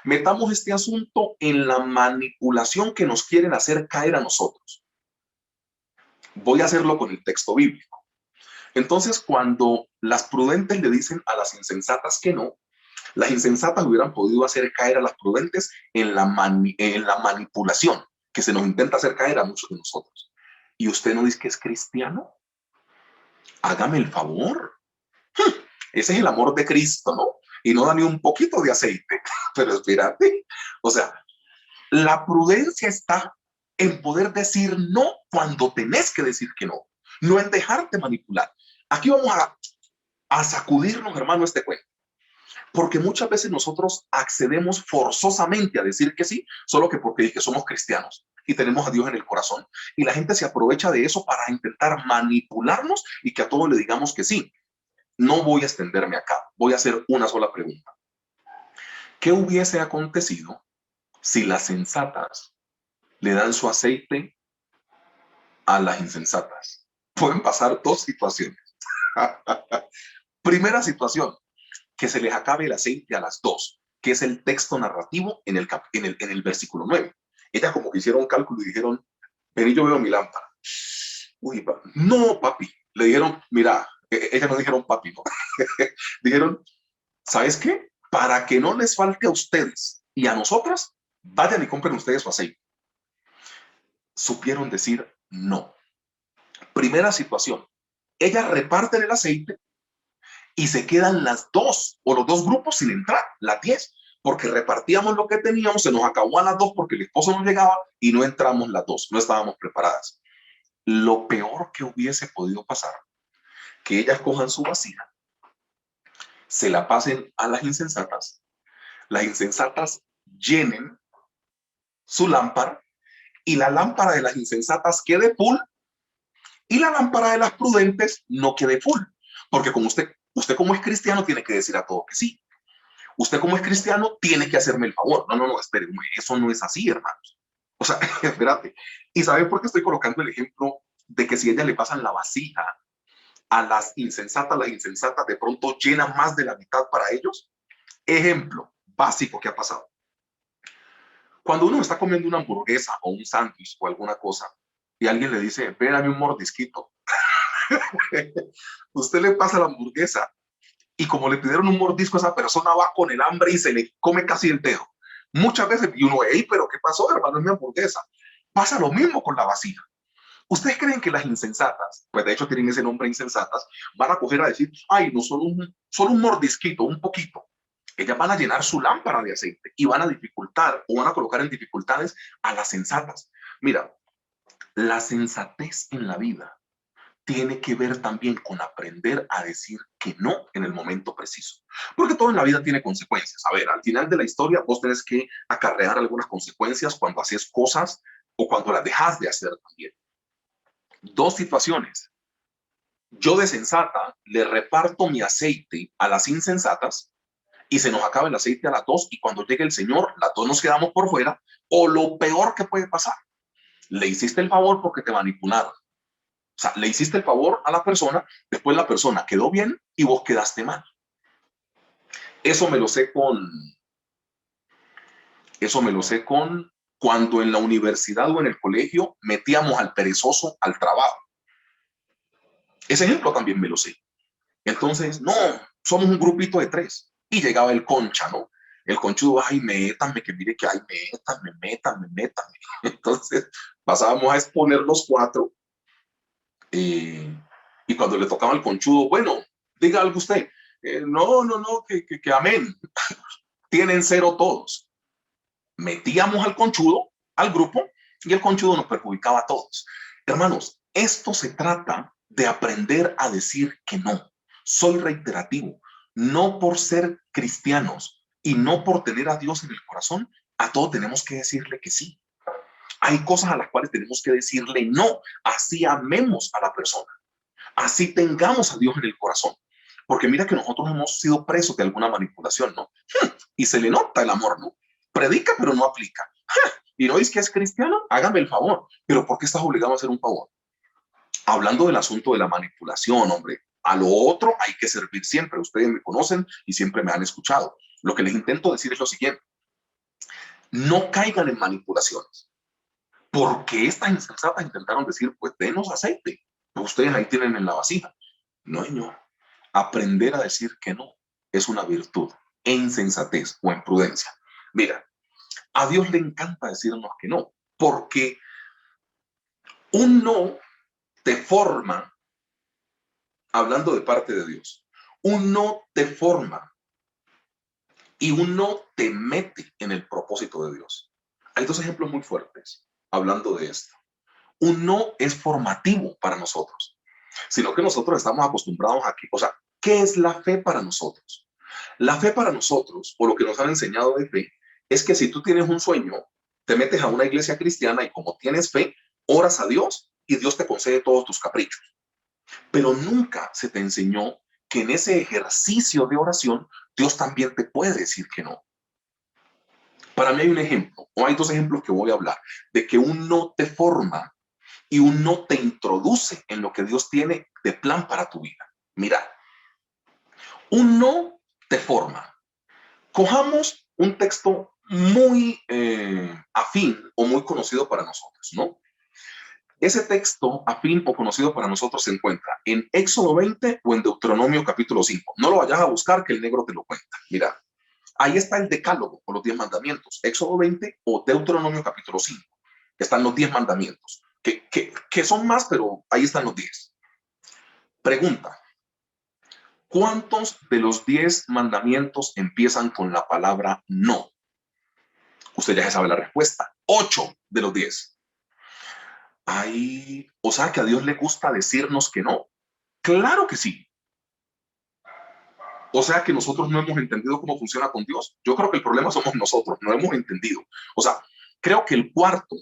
Metamos este asunto en la manipulación que nos quieren hacer caer a nosotros. Voy a hacerlo con el texto bíblico. Entonces, cuando las prudentes le dicen a las insensatas que no, las insensatas hubieran podido hacer caer a las prudentes en la manipulación que se nos intenta hacer caer a muchos de nosotros. ¿Y usted no dice que es cristiano? Hágame el favor. Ese es el amor de Cristo, ¿no? Y no da ni un poquito de aceite. Pero espérate, o sea, la prudencia está en poder decir no cuando tenés que decir que no, no en dejarte manipular. Aquí vamos a sacudirnos, hermano, este cuento. Porque muchas veces nosotros accedemos forzosamente a decir que sí, solo que porque somos cristianos y tenemos a Dios en el corazón. Y la gente se aprovecha de eso para intentar manipularnos y que a todos le digamos que sí. No voy a extenderme acá, voy a hacer una sola pregunta. ¿Qué hubiese acontecido si las sensatas le dan su aceite a las insensatas? Pueden pasar dos situaciones. Primera situación, que se les acabe el aceite a las dos, que es el texto narrativo en el versículo 9. Ellas como que hicieron cálculo y dijeron, vení, yo veo mi lámpara. Uy, no, papi. Le dijeron, mira, ellas no dijeron papi, no. Dijeron, ¿sabes qué? Para que no les falte a ustedes y a nosotras, vayan y compren ustedes su aceite. Supieron decir no. Primera situación, ellas reparten el aceite y se quedan las dos o los dos grupos sin entrar, las 10, porque repartíamos lo que teníamos, se nos acabó a las 2 porque el esposo no llegaba y no entramos las 2, no estábamos preparadas. Lo peor que hubiese podido pasar, que ellas cojan su vasija, se la pasen a las insensatas llenen su lámpara y la lámpara de las insensatas quede full y la lámpara de las prudentes no quede full, porque como usted como es cristiano tiene que decir a todo que sí. Usted como es cristiano tiene que hacerme el favor. No, espere, eso no es así, hermanos. O sea, espérate. ¿Y sabe por qué estoy colocando el ejemplo de que si ellas le pasan la vasija a las insensatas de pronto llenan más de la mitad para ellos? Ejemplo básico que ha pasado. Cuando uno está comiendo una hamburguesa o un sándwich o alguna cosa y alguien le dice, dame un mordisquito. Usted le pasa la hamburguesa y como le pidieron un mordisco, esa persona va con el hambre y se le come casi el dedo. Muchas veces, y uno, hey, pero ¿qué pasó, hermano? Es mi hamburguesa. Pasa lo mismo con la vasija. ¿Ustedes creen que las insensatas, pues de hecho tienen ese nombre insensatas, van a coger a decir, ay, no, solo un mordisquito, un poquito? Ellas van a llenar su lámpara de aceite y van a dificultar o van a colocar en dificultades a las sensatas. Mira, la sensatez en la vida tiene que ver también con aprender a decir que no en el momento preciso. Porque todo en la vida tiene consecuencias. A ver, al final de la historia vos tenés que acarrear algunas consecuencias cuando haces cosas o cuando las dejas de hacer también. Dos situaciones. Yo de sensata le reparto mi aceite a las insensatas y se nos acaba el aceite a las dos y cuando llegue el Señor, las dos nos quedamos por fuera o lo peor que puede pasar. Le hiciste el favor porque te manipularon. O sea, le hiciste el favor a la persona, después la persona quedó bien y vos quedaste mal. Eso me lo sé con cuando en la universidad o en el colegio metíamos al perezoso al trabajo. Ese ejemplo también me lo sé. Entonces, no, somos un grupito de 3. Y llegaba el concha, ¿no? El conchudo, ay, métanme, que mire que ay, métanme. Entonces, pasábamos a exponer los 4. Y cuando le tocaba al conchudo, bueno, diga algo usted. No, que amén. Tienen 0 todos. Metíamos al conchudo, al grupo, y el conchudo nos perjudicaba a todos. Hermanos, esto se trata de aprender a decir que no. Soy reiterativo. No por ser cristianos y no por tener a Dios en el corazón, a todo tenemos que decirle que sí. Hay cosas a las cuales tenemos que decirle no. Así amemos a la persona. Así tengamos a Dios en el corazón. Porque mira que nosotros hemos sido presos de alguna manipulación, ¿no? Y se le nota el amor, ¿no? Predica, pero no aplica. Y no es que es cristiano, hágame el favor. Pero ¿por qué estás obligado a hacer un favor? Hablando del asunto de la manipulación, hombre, a lo otro hay que servir siempre. Ustedes me conocen y siempre me han escuchado. Lo que les intento decir es lo siguiente. No caigan en manipulaciones. Porque estas insensatas intentaron decir, pues denos aceite. Ustedes ahí tienen en la vasija. No, señor. Aprender a decir que no es una virtud en sensatez o en prudencia. Mira, a Dios le encanta decirnos que no, porque un no te forma, hablando de parte de Dios, un no te forma y un no te mete en el propósito de Dios. Hay 2 ejemplos muy fuertes hablando de esto. Un no es formativo para nosotros, sino que nosotros estamos acostumbrados a que, o sea, ¿qué es la fe para nosotros? La fe para nosotros, o lo que nos han enseñado de fe, es que si tú tienes un sueño, te metes a una iglesia cristiana y como tienes fe, oras a Dios y Dios te concede todos tus caprichos. Pero nunca se te enseñó que en ese ejercicio de oración, Dios también te puede decir que no. Para mí hay un ejemplo, o hay 2 ejemplos que voy a hablar, de que un no te forma y un no te introduce en lo que Dios tiene de plan para tu vida. Mira, un no te forma. Cojamos un texto muy afín o muy conocido para nosotros, ¿no? Ese texto afín o conocido para nosotros se encuentra en Éxodo 20 o en Deuteronomio capítulo 5. No lo vayas a buscar, que el negro te lo cuenta. Mira, ahí está el decálogo o los 10 mandamientos. Éxodo 20 o Deuteronomio capítulo 5. Están los 10 mandamientos, que son más, pero ahí están los 10. Pregunta. ¿Cuántos de los 10 mandamientos empiezan con la palabra no? Usted ya sabe la respuesta. 8 de los 10. Ay, o sea que a Dios le gusta decirnos que no. Claro que sí. O sea que nosotros no hemos entendido cómo funciona con Dios. Yo creo que el problema somos nosotros, no hemos entendido. O sea, creo que el cuarto,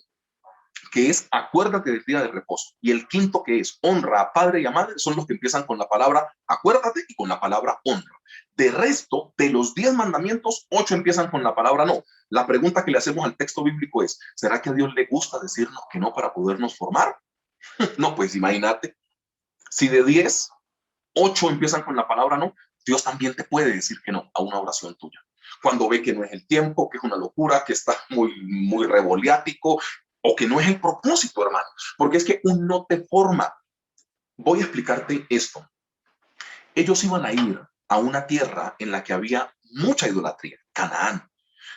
que es acuérdate del día de reposo, y el quinto, que es honra a padre y a madre, son los que empiezan con la palabra acuérdate y con la palabra honra. De resto, de los 10 mandamientos, 8 empiezan con la palabra no. La pregunta que le hacemos al texto bíblico es, ¿será que a Dios le gusta decirnos que no para podernos formar? No, pues imagínate, si de 10, 8 empiezan con la palabra no, Dios también te puede decir que no a una oración tuya. Cuando ve que no es el tiempo, que es una locura, que está muy revoliático, o que no es el propósito, hermano. Porque es que un no te forma. Voy a explicarte esto. Ellos iban a ir a una tierra en la que había mucha idolatría, Canaán.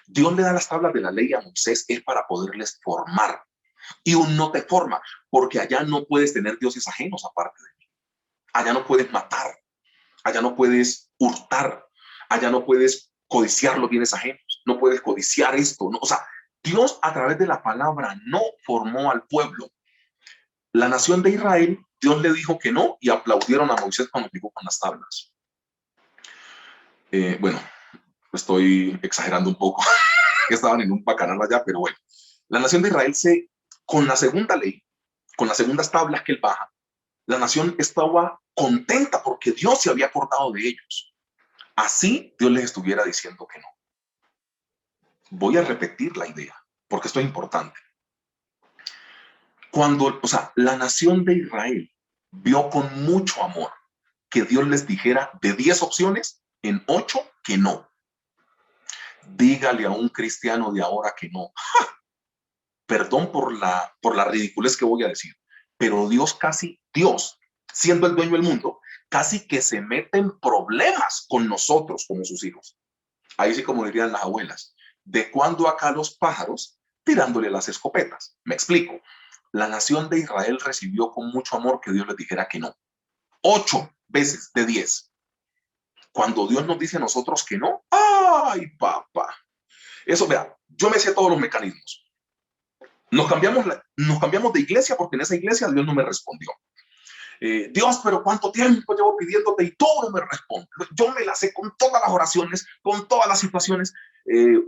Dios le da las tablas de la ley a Moisés, es para poderles formar. Y un no te forma, porque allá no puedes tener dioses ajenos aparte de mí. Allá no puedes matar, allá no puedes hurtar, allá no puedes codiciar los bienes ajenos, no puedes codiciar esto, no, o sea, Dios a través de la palabra no formó al pueblo. La nación de Israel, Dios le dijo que no y aplaudieron a Moisés cuando llegó con las tablas. Bueno, estoy exagerando un poco, estaban en un bacanal allá, pero bueno, la nación de Israel con la segunda ley, con las segundas tablas que él baja, la nación estaba contenta porque Dios se había acordado de ellos. Así Dios les estuviera diciendo que no. Voy a repetir la idea, porque esto es importante. Cuando, o sea, la nación de Israel vio con mucho amor que Dios les dijera de 10 opciones, en 8 que no. Dígale a un cristiano de ahora que no. ¡Ja! Perdón por la ridiculez que voy a decir, pero Dios, siendo el dueño del mundo, casi que se mete en problemas con nosotros como sus hijos. Ahí sí, como dirían las abuelas, de cuando acá los pájaros tirándole las escopetas. Me explico. La nación de Israel recibió con mucho amor que Dios les dijera que no. 8 veces de 10. Cuando Dios nos dice a nosotros que no, ¡ay, papá! Eso, vea, yo me sé todos los mecanismos. Nos cambiamos de iglesia porque en esa iglesia Dios no me respondió. Dios, pero ¿cuánto tiempo llevo pidiéndote y todo no me responde? Yo me la sé con todas las oraciones, con todas las situaciones.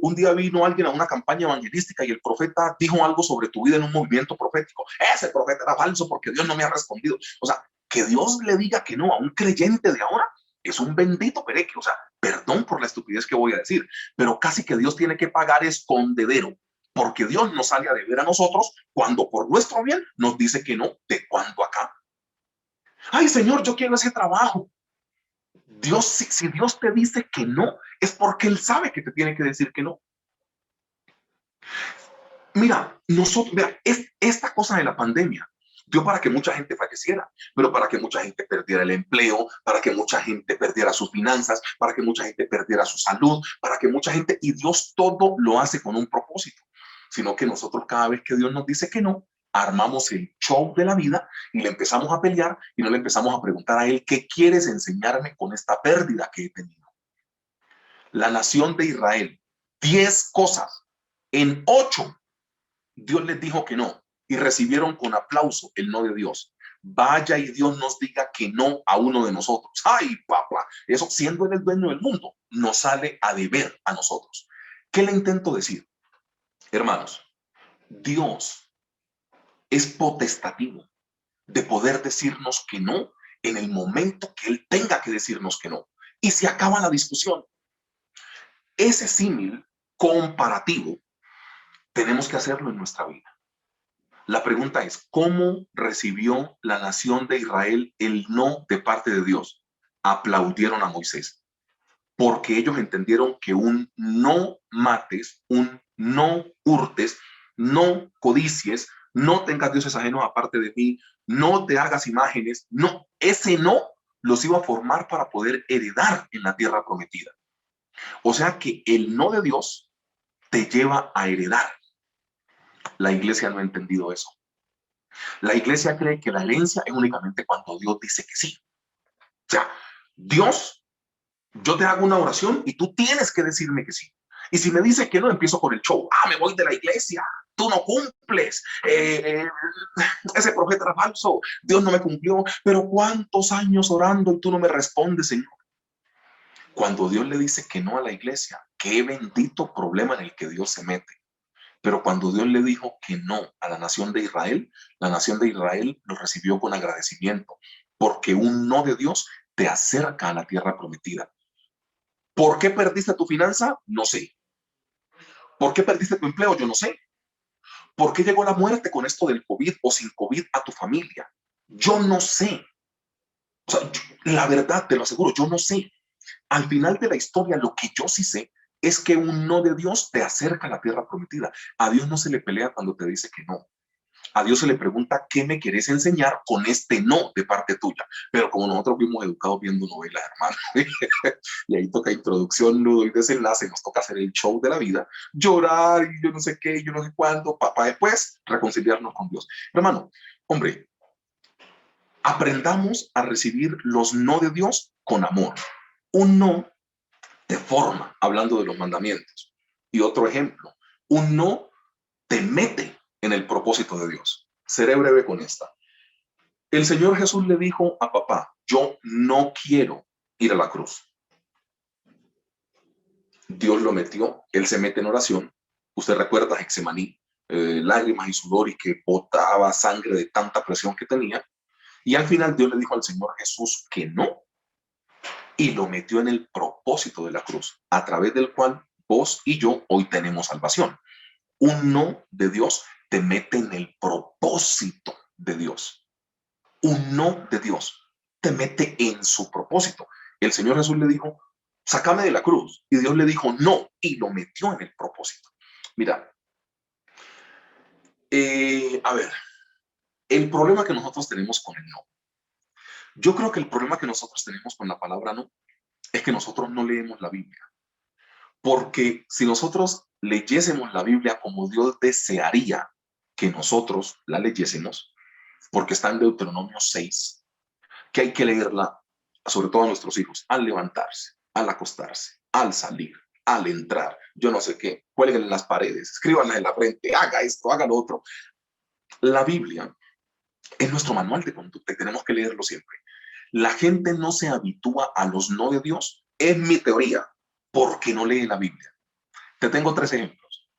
Un día vino alguien a una campaña evangelística y el profeta dijo algo sobre tu vida en un movimiento profético. Ese profeta era falso porque Dios no me ha respondido. O sea, que Dios le diga que no a un creyente de ahora es un bendito pereque. O sea, perdón por la estupidez que voy a decir, pero casi que Dios tiene que pagar escondedero. Porque Dios nos sale a deber a nosotros cuando por nuestro bien nos dice que no, de cuando acá. Ay, Señor, yo quiero ese trabajo. Dios, si Dios te dice que no, es porque Él sabe que te tiene que decir que no. Mira, esta cosa de la pandemia dio para que mucha gente falleciera, pero para que mucha gente perdiera el empleo, para que mucha gente perdiera sus finanzas, para que mucha gente perdiera su salud, para que mucha gente, y Dios todo lo hace con un propósito, sino que nosotros cada vez que Dios nos dice que no, armamos el show de la vida y le empezamos a pelear y no le empezamos a preguntar a Él, ¿qué quieres enseñarme con esta pérdida que he tenido? La nación de Israel, 10 cosas, en 8 Dios les dijo que no y recibieron con aplauso el no de Dios. Vaya y Dios nos diga que no a uno de nosotros. Ay, papá, eso siendo Él el dueño del mundo, nos sale a deber a nosotros. ¿Qué le intento decir? Hermanos, Dios es potestativo de poder decirnos que no en el momento que Él tenga que decirnos que no. Y se acaba la discusión. Ese símil comparativo tenemos que hacerlo en nuestra vida. La pregunta es, ¿cómo recibió la nación de Israel el no de parte de Dios? Aplaudieron a Moisés, porque ellos entendieron que un no mates, un no hurtes, no codicies, no tengas dioses ajenos aparte de mí, no te hagas imágenes, no, ese no los iba a formar para poder heredar en la tierra prometida. O sea que el no de Dios te lleva a heredar. La iglesia no ha entendido eso. La iglesia cree que la herencia es únicamente cuando Dios dice que sí. O sea, Dios, yo te hago una oración y tú tienes que decirme que sí. Y si me dice que no, empiezo con el show. Ah, me voy de la iglesia. Tú no cumples. Ese profeta era falso. Dios no me cumplió. Pero ¿cuántos años orando y tú no me respondes, Señor? Cuando Dios le dice que no a la iglesia, qué bendito problema en el que Dios se mete. Pero cuando Dios le dijo que no a la nación de Israel lo recibió con agradecimiento, porque un no de Dios te acerca a la tierra prometida. ¿Por qué perdiste tu finanza? No sé. ¿Por qué perdiste tu empleo? Yo no sé. ¿Por qué llegó la muerte con esto del COVID o sin COVID a tu familia? Yo no sé. O sea, la verdad, te lo aseguro, yo no sé. Al final de la historia, lo que yo sí sé es que un no de Dios te acerca a la tierra prometida. A Dios no se le pelea cuando te dice que no. A Dios se le pregunta, ¿qué me querés enseñar con este no de parte tuya? Pero como nosotros fuimos educados viendo novelas, hermano, y ahí toca introducción, nudo y desenlace, nos toca hacer el show de la vida, llorar y yo no sé qué, yo no sé cuándo, papá, después reconciliarnos con Dios. Hermano, hombre, aprendamos a recibir los no de Dios con amor. Un no te forma, hablando de los mandamientos. Y otro ejemplo, un no te mete en el propósito de Dios. Seré breve con esta. El Señor Jesús le dijo a papá, yo no quiero ir a la cruz. Dios lo metió, él se mete en oración. Usted recuerda Getsemaní, lágrimas y sudor y que botaba sangre de tanta presión que tenía. Y al final Dios le dijo al Señor Jesús que no, y lo metió en el propósito de la cruz, a través del cual vos y yo hoy tenemos salvación. Un no de Dios te mete en el propósito de Dios. Un no de Dios te mete en su propósito. El Señor Jesús le dijo, sácame de la cruz. Y Dios le dijo, no, y lo metió en el propósito. Mira, a ver, el problema que nosotros tenemos con el no. Yo creo que el problema que nosotros tenemos con la palabra no es que nosotros no leemos la Biblia. Porque si nosotros leyésemos la Biblia como Dios desearía que nosotros la leyésemos, porque está en Deuteronomio 6, que hay que leerla, sobre todo a nuestros hijos, al levantarse, al acostarse, al salir, al entrar, yo no sé qué, cuelguen en las paredes, escríbanlas en la frente, haga esto, haga lo otro. La Biblia es nuestro manual de conducta y tenemos que leerlo siempre. La gente no se habitúa a los no de Dios, es mi teoría, porque no lee la Biblia. Te tengo 3 ejemplos.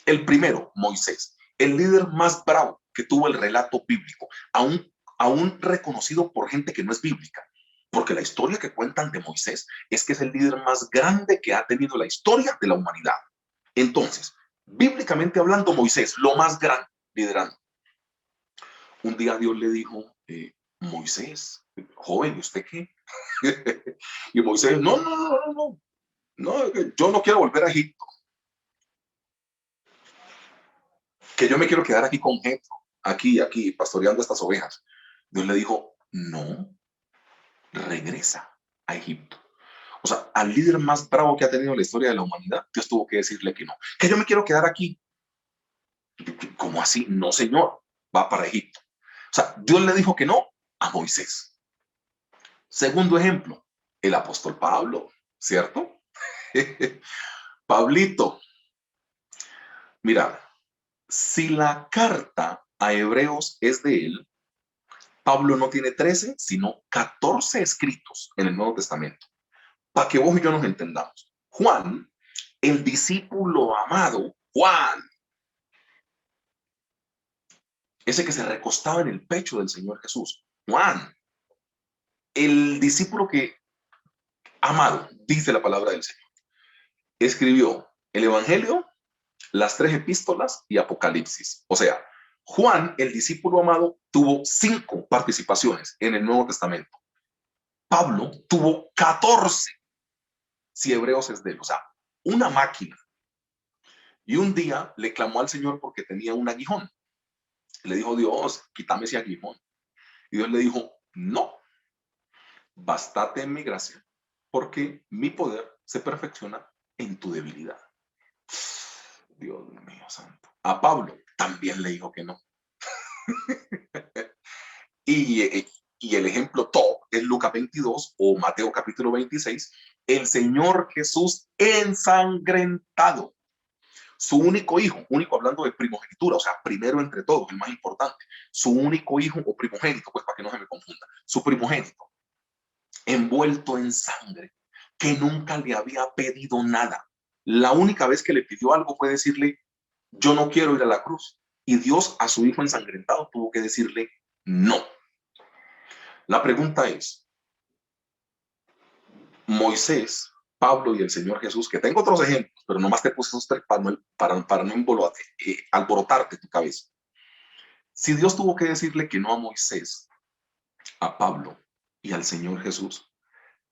El primero, Moisés, el líder más bravo que tuvo el relato bíblico, aún reconocido por gente que no es bíblica, porque la historia que cuentan de Moisés es que es el líder más grande que ha tenido la historia de la humanidad. Entonces, bíblicamente hablando, Moisés, lo más grande, liderando. Un día Dios le dijo, Moisés, joven, ¿y usted qué? Y Moisés, no, yo no quiero volver a Egipto, que yo me quiero quedar aquí con Jetro, aquí, pastoreando estas ovejas. Dios le dijo, no, regresa a Egipto. O sea, al líder más bravo que ha tenido la historia de la humanidad, Dios tuvo que decirle que no, que yo me quiero quedar aquí. ¿Cómo así? No, señor, va para Egipto. O sea, Dios le dijo que no a Moisés. Segundo ejemplo, el apóstol Pablo, ¿cierto? Pablito, mira, si la carta a Hebreos es de él, Pablo no tiene 13, sino 14 escritos en el Nuevo Testamento. Para que vos y yo nos entendamos. Juan, el discípulo amado, Juan, ese que se recostaba en el pecho del Señor Jesús. Juan, el discípulo que, amado, dice la palabra del Señor, escribió el Evangelio, las 3 epístolas y Apocalipsis. O sea, Juan, el discípulo amado, tuvo 5 participaciones en el Nuevo Testamento. Pablo tuvo 14, si Hebreos es de él. O sea, una máquina. Y un día le clamó al Señor porque tenía un aguijón. Le dijo, Dios, quítame ese aguijón. Y Dios le dijo, no, bástate en mi gracia, porque mi poder se perfecciona en tu debilidad. Dios mío santo. A Pablo también le dijo que no. y el ejemplo top es Lucas 22 o Mateo capítulo 26. El Señor Jesús ensangrentado. Su único hijo, único hablando de primogenitura, o sea, primero entre todos, el más importante. Su único hijo o primogénito, pues para que no se me confunda. Su primogénito, envuelto en sangre, que nunca le había pedido nada. La única vez que le pidió algo fue decirle, yo no quiero ir a la cruz. Y Dios a su hijo ensangrentado tuvo que decirle, no. La pregunta es, Moisés, Pablo y el Señor Jesús, que tengo otros ejemplos, pero nomás te puse esos 3 para no alborotarte tu cabeza. Si Dios tuvo que decirle que no a Moisés, a Pablo y al Señor Jesús,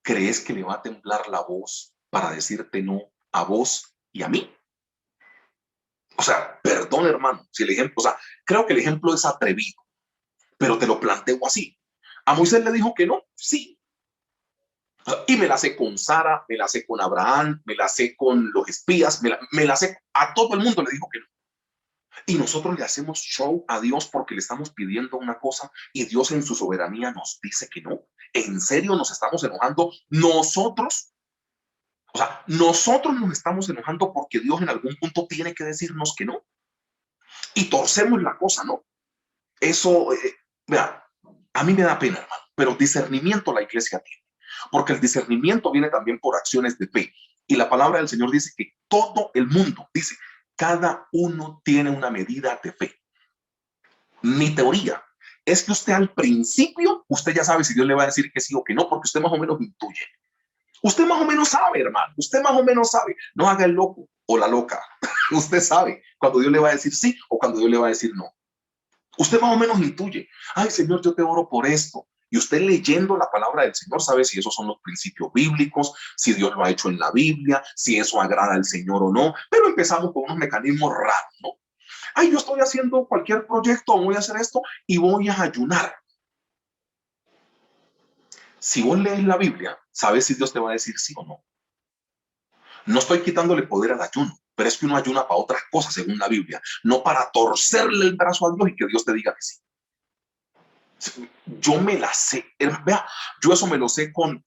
¿crees que le va a temblar la voz para decirte no a vos y a mí? O sea, perdón, hermano, si el ejemplo, o sea, creo que el ejemplo es atrevido, pero te lo planteo así. ¿A Moisés le dijo que no? Sí. O sea, y me la sé con Sara, me la sé con Abraham, me la sé con los espías, me la sé, a todo el mundo le dijo que no. Y nosotros le hacemos show a Dios porque le estamos pidiendo una cosa y Dios en su soberanía nos dice que no. ¿En serio nos estamos enojando nosotros? O sea, nosotros nos estamos enojando porque Dios en algún punto tiene que decirnos que no. Y torcemos la cosa, ¿no? Eso, vea, a mí me da pena, hermano, pero discernimiento la iglesia tiene. Porque el discernimiento viene también por acciones de fe. Y la palabra del Señor dice que todo el mundo, dice, cada uno tiene una medida de fe. Mi teoría es que usted al principio, usted ya sabe si Dios le va a decir que sí o que no, porque usted más o menos intuye. Usted más o menos sabe, hermano. Usted más o menos sabe. No haga el loco o la loca. Usted sabe cuando Dios le va a decir sí o cuando Dios le va a decir no. Usted más o menos intuye. Ay, Señor, yo te oro por esto. Y usted leyendo la palabra del Señor sabe si esos son los principios bíblicos, si Dios lo ha hecho en la Biblia, si eso agrada al Señor o no. Pero empezamos con unos mecanismos raros, ¿no? Ay, yo estoy haciendo cualquier proyecto, voy a hacer esto y voy a ayunar. Si vos lees la Biblia, sabes si Dios te va a decir sí o no. No estoy quitándole poder al ayuno, pero es que uno ayuna para otras cosas según la Biblia, no para torcerle el brazo a Dios y que Dios te diga que sí. Yo me la sé, vea, yo eso me lo sé con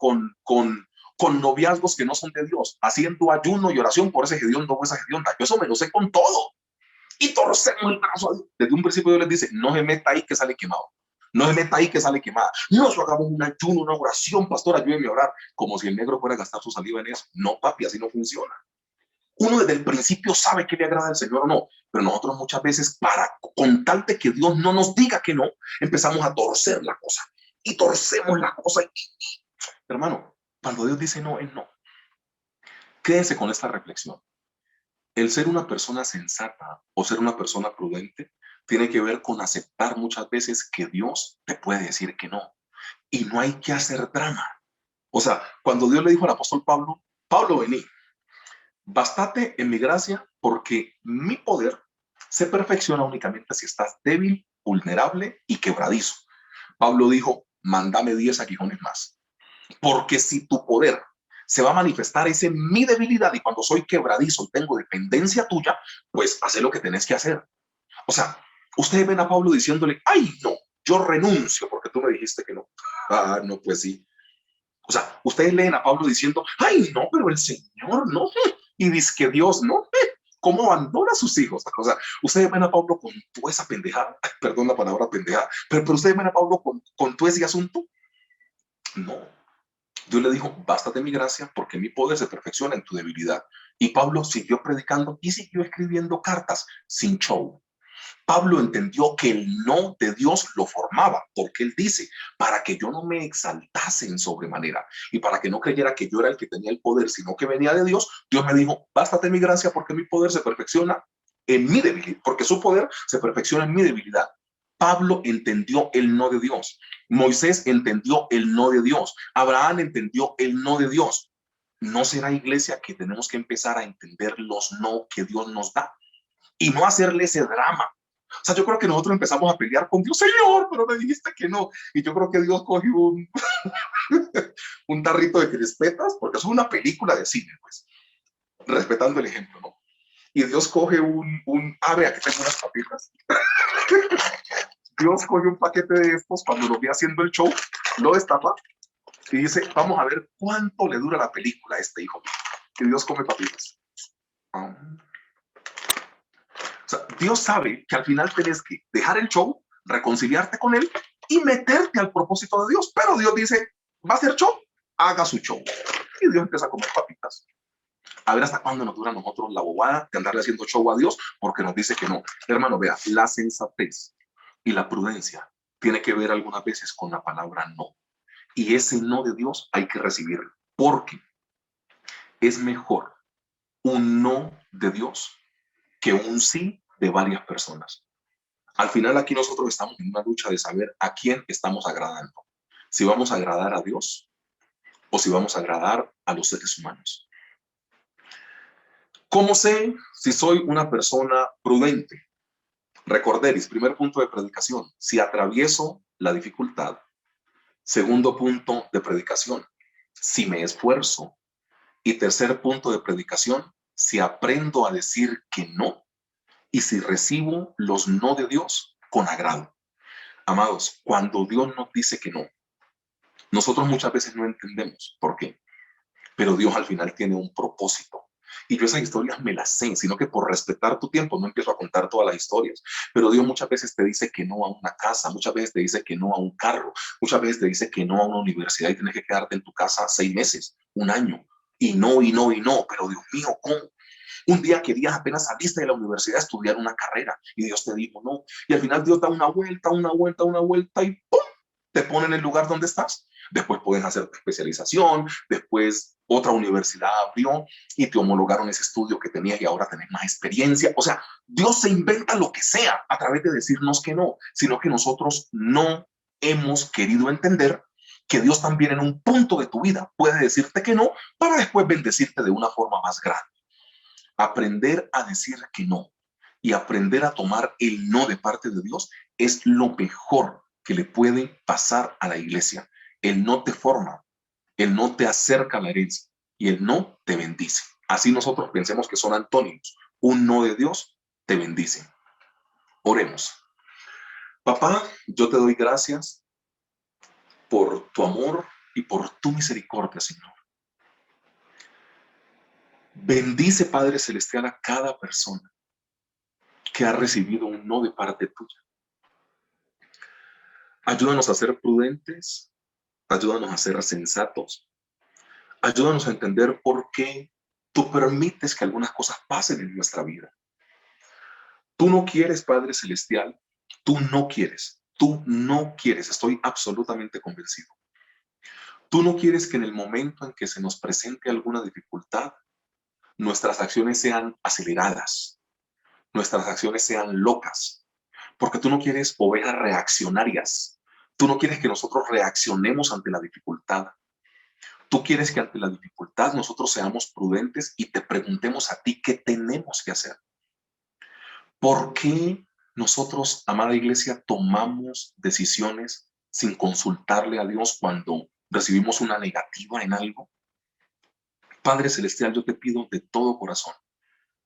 noviazgos que no son de Dios, haciendo ayuno y oración por ese hediondo o esa hedionda. Yo eso me lo sé con todo. Y torcemos el brazo a Dios. Desde un principio Dios les dice, no se meta ahí que sale quemado. No se meta ahí que sale quemada. No, hagamos un ayuno, una oración, pastor, ayúdeme a orar. Como si el negro fuera a gastar su saliva en eso. No, papi, así no funciona. Uno desde el principio sabe que le agrada al Señor o no, pero nosotros muchas veces, con tal de que Dios no nos diga que no, empezamos a torcer la cosa. Y torcemos la cosa. Hermano, cuando Dios dice no, es no. Quédense con esta reflexión. El ser una persona sensata o ser una persona prudente tiene que ver con aceptar muchas veces que Dios te puede decir que no. Y no hay que hacer drama. O sea, cuando Dios le dijo al apóstol Pablo, Pablo, vení, bástate en mi gracia porque mi poder se perfecciona únicamente si estás débil, vulnerable y quebradizo. Pablo dijo, mándame 10 aguijones más. Porque si tu poder se va a manifestar es en mi debilidad y cuando soy quebradizo y tengo dependencia tuya, pues haz lo que tenés que hacer. O sea, ustedes ven a Pablo diciéndole, ay, no, yo renuncio porque tú me dijiste que no. Ah, no, pues sí. O sea, ustedes leen a Pablo diciendo, ay, no, pero el Señor no. Y dice que Dios no. ¿Cómo abandona a sus hijos? O sea, ustedes ven a Pablo con toda esa pendejada, perdón la palabra pendejada, pero ustedes ven a Pablo con todo ese asunto. No. Dios le dijo, bástate mi gracia porque mi poder se perfecciona en tu debilidad. Y Pablo siguió predicando y siguió escribiendo cartas sin show. Pablo entendió que el no de Dios lo formaba, porque él dice, para que yo no me exaltase en sobremanera y para que no creyera que yo era el que tenía el poder, sino que venía de Dios, Dios me dijo, bástate mi gracia porque mi poder se perfecciona en mi debilidad, porque su poder se perfecciona en mi debilidad. Pablo entendió el no de Dios. Moisés entendió el no de Dios. Abraham entendió el no de Dios. ¿No será, iglesia, que tenemos que empezar a entender los no que Dios nos da y no hacerle ese drama? O sea, yo creo que nosotros empezamos a pelear con Dios, Señor, pero me dijiste que no. Y yo creo que Dios cogió un tarrito de crispetas, porque es una película de cine, pues, respetando el ejemplo, ¿no? Y Dios coge vea, aquí tengo unas papitas. Dios coge un paquete de estos cuando lo vi haciendo el show, lo destapa y dice, vamos a ver cuánto le dura la película a este hijo mío. Y Dios come papitas. O sea, Dios sabe que al final tienes que dejar el show, reconciliarte con él y meterte al propósito de Dios. Pero Dios dice, va a hacer show, haga su show. Y Dios empieza a comer papitas. A ver hasta cuándo nos dura a nosotros la bobada de andarle haciendo show a Dios porque nos dice que no. Hermano, vea, la sensatez y la prudencia tiene que ver algunas veces con la palabra no. Y ese no de Dios hay que recibirlo, porque es mejor un no de Dios que un sí de varias personas. Al final aquí nosotros estamos en una lucha de saber a quién estamos agradando. Si vamos a agradar a Dios o si vamos a agradar a los seres humanos. ¿Cómo sé si soy una persona prudente? Recorderis, primer punto de predicación, si atravieso la dificultad. Segundo punto de predicación, si me esfuerzo. Y tercer punto de predicación, si aprendo a decir que no y si recibo los no de Dios con agrado. Amados, cuando Dios nos dice que no, nosotros muchas veces no entendemos por qué. pero Dios al final tiene un propósito. Y yo esas historias me las sé, sino que por respetar tu tiempo no empiezo a contar todas las historias. Pero Dios muchas veces te dice que no a una casa, muchas veces te dice que no a un carro, muchas veces te dice que no a una universidad y tienes que quedarte en tu casa 6 meses, un año. Y no, y no, y no. Pero Dios mío, ¿cómo? Un día querías apenas saliste de la universidad a estudiar una carrera y Dios te dijo no. Y al final Dios da una vuelta, una vuelta, una vuelta y ¡pum! Te pone en el lugar donde estás. Después puedes hacer tu especialización, después otra universidad abrió y te homologaron ese estudio que tenías y ahora tenés más experiencia. O sea, Dios se inventa lo que sea a través de decirnos que no, sino que nosotros no hemos querido entender que Dios también en un punto de tu vida puede decirte que no para después bendecirte de una forma más grande. Aprender a decir que no y aprender a tomar el no de parte de Dios es lo mejor que le puede pasar a la iglesia. El no te forma, el no te acerca a la herencia y el no te bendice. Así nosotros pensemos que son antónimos. Un no de Dios te bendice. Oremos. Papá, yo te doy gracias por tu amor y por tu misericordia, Señor. Bendice, Padre Celestial, a cada persona que ha recibido un no de parte tuya. Ayúdanos a ser prudentes, ayúdanos a ser sensatos, ayúdanos a entender por qué tú permites que algunas cosas pasen en nuestra vida. Tú no quieres, Padre Celestial, tú no quieres, estoy absolutamente convencido. Tú no quieres que en el momento en que se nos presente alguna dificultad, nuestras acciones sean aceleradas, nuestras acciones sean locas, porque tú no quieres ovejas reaccionarias. Tú no quieres que nosotros reaccionemos ante la dificultad. Tú quieres que ante la dificultad nosotros seamos prudentes y te preguntemos a ti qué tenemos que hacer. ¿Por qué nosotros, amada iglesia, tomamos decisiones sin consultarle a Dios cuando recibimos una negativa en algo? Padre Celestial, yo te pido de todo corazón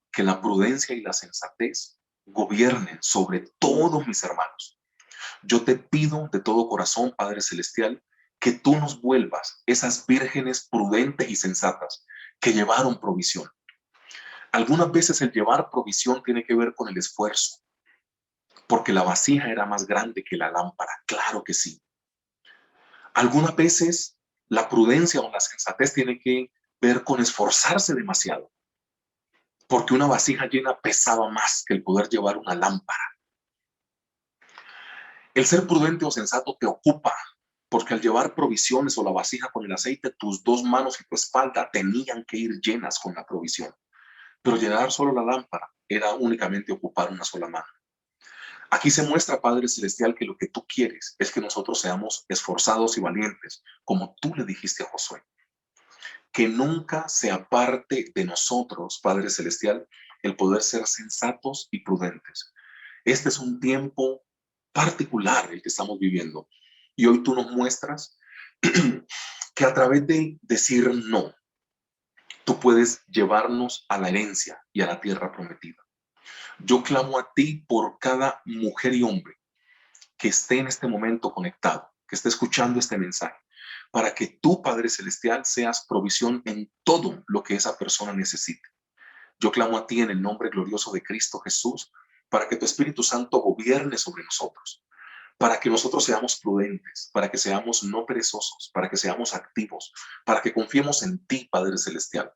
que la prudencia y la sensatez gobiernen sobre todos mis hermanos. Yo te pido de todo corazón, Padre Celestial, que tú nos vuelvas esas vírgenes prudentes y sensatas que llevaron provisión. Algunas veces el llevar provisión tiene que ver con el esfuerzo, porque la vasija era más grande que la lámpara, claro que sí. Algunas veces la prudencia o la sensatez tiene que ver con esforzarse demasiado, porque una vasija llena pesaba más que el poder llevar una lámpara. El ser prudente o sensato te ocupa, porque al llevar provisiones o la vasija con el aceite, tus dos manos y tu espalda tenían que ir llenas con la provisión. Pero llenar solo la lámpara era únicamente ocupar una sola mano. Aquí se muestra, Padre Celestial, que lo que tú quieres es que nosotros seamos esforzados y valientes, como tú le dijiste a Josué. Que nunca se aparte de nosotros, Padre Celestial, el poder ser sensatos y prudentes. Este es un tiempo particular el que estamos viviendo. Y hoy tú nos muestras que a través de decir no, tú puedes llevarnos a la herencia y a la tierra prometida. Yo clamo a ti por cada mujer y hombre que esté en este momento conectado, que esté escuchando este mensaje, para que tú, Padre Celestial, seas provisión en todo lo que esa persona necesite. Yo clamo a ti en el nombre glorioso de Cristo Jesús, para que tu Espíritu Santo gobierne sobre nosotros, para que nosotros seamos prudentes, para que seamos no perezosos, para que seamos activos, para que confiemos en ti, Padre Celestial,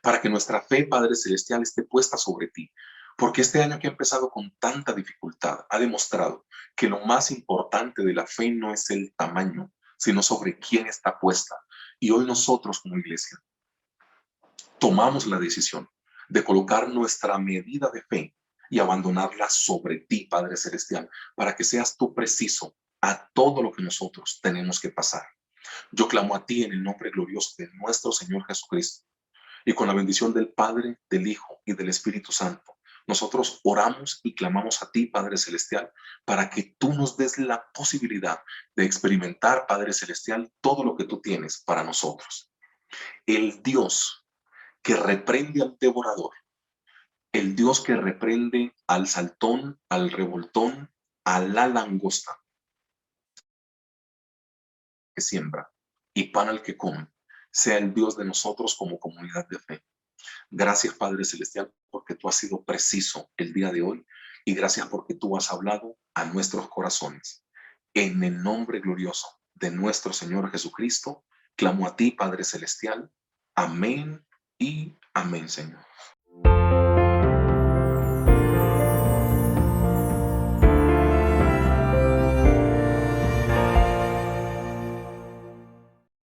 para que nuestra fe, Padre Celestial, esté puesta sobre ti. Porque este año que ha empezado con tanta dificultad ha demostrado que lo más importante de la fe no es el tamaño, sino sobre quién está puesta. Y hoy nosotros como iglesia tomamos la decisión de colocar nuestra medida de fe y abandonarla sobre ti, Padre Celestial, para que seas tú preciso a todo lo que nosotros tenemos que pasar. Yo clamo a ti en el nombre glorioso de nuestro Señor Jesucristo y con la bendición del Padre, del Hijo y del Espíritu Santo. Nosotros oramos y clamamos a ti, Padre Celestial, para que tú nos des la posibilidad de experimentar, Padre Celestial, todo lo que tú tienes para nosotros. El Dios que reprende al devorador, el Dios que reprende al saltón, al revoltón, a la langosta que siembra y pan al que come, sea el Dios de nosotros como comunidad de fe. Gracias, Padre Celestial, porque tú has sido preciso el día de hoy y gracias porque tú has hablado a nuestros corazones. En el nombre glorioso de nuestro Señor Jesucristo, clamo a ti, Padre Celestial. Amén y amén, Señor.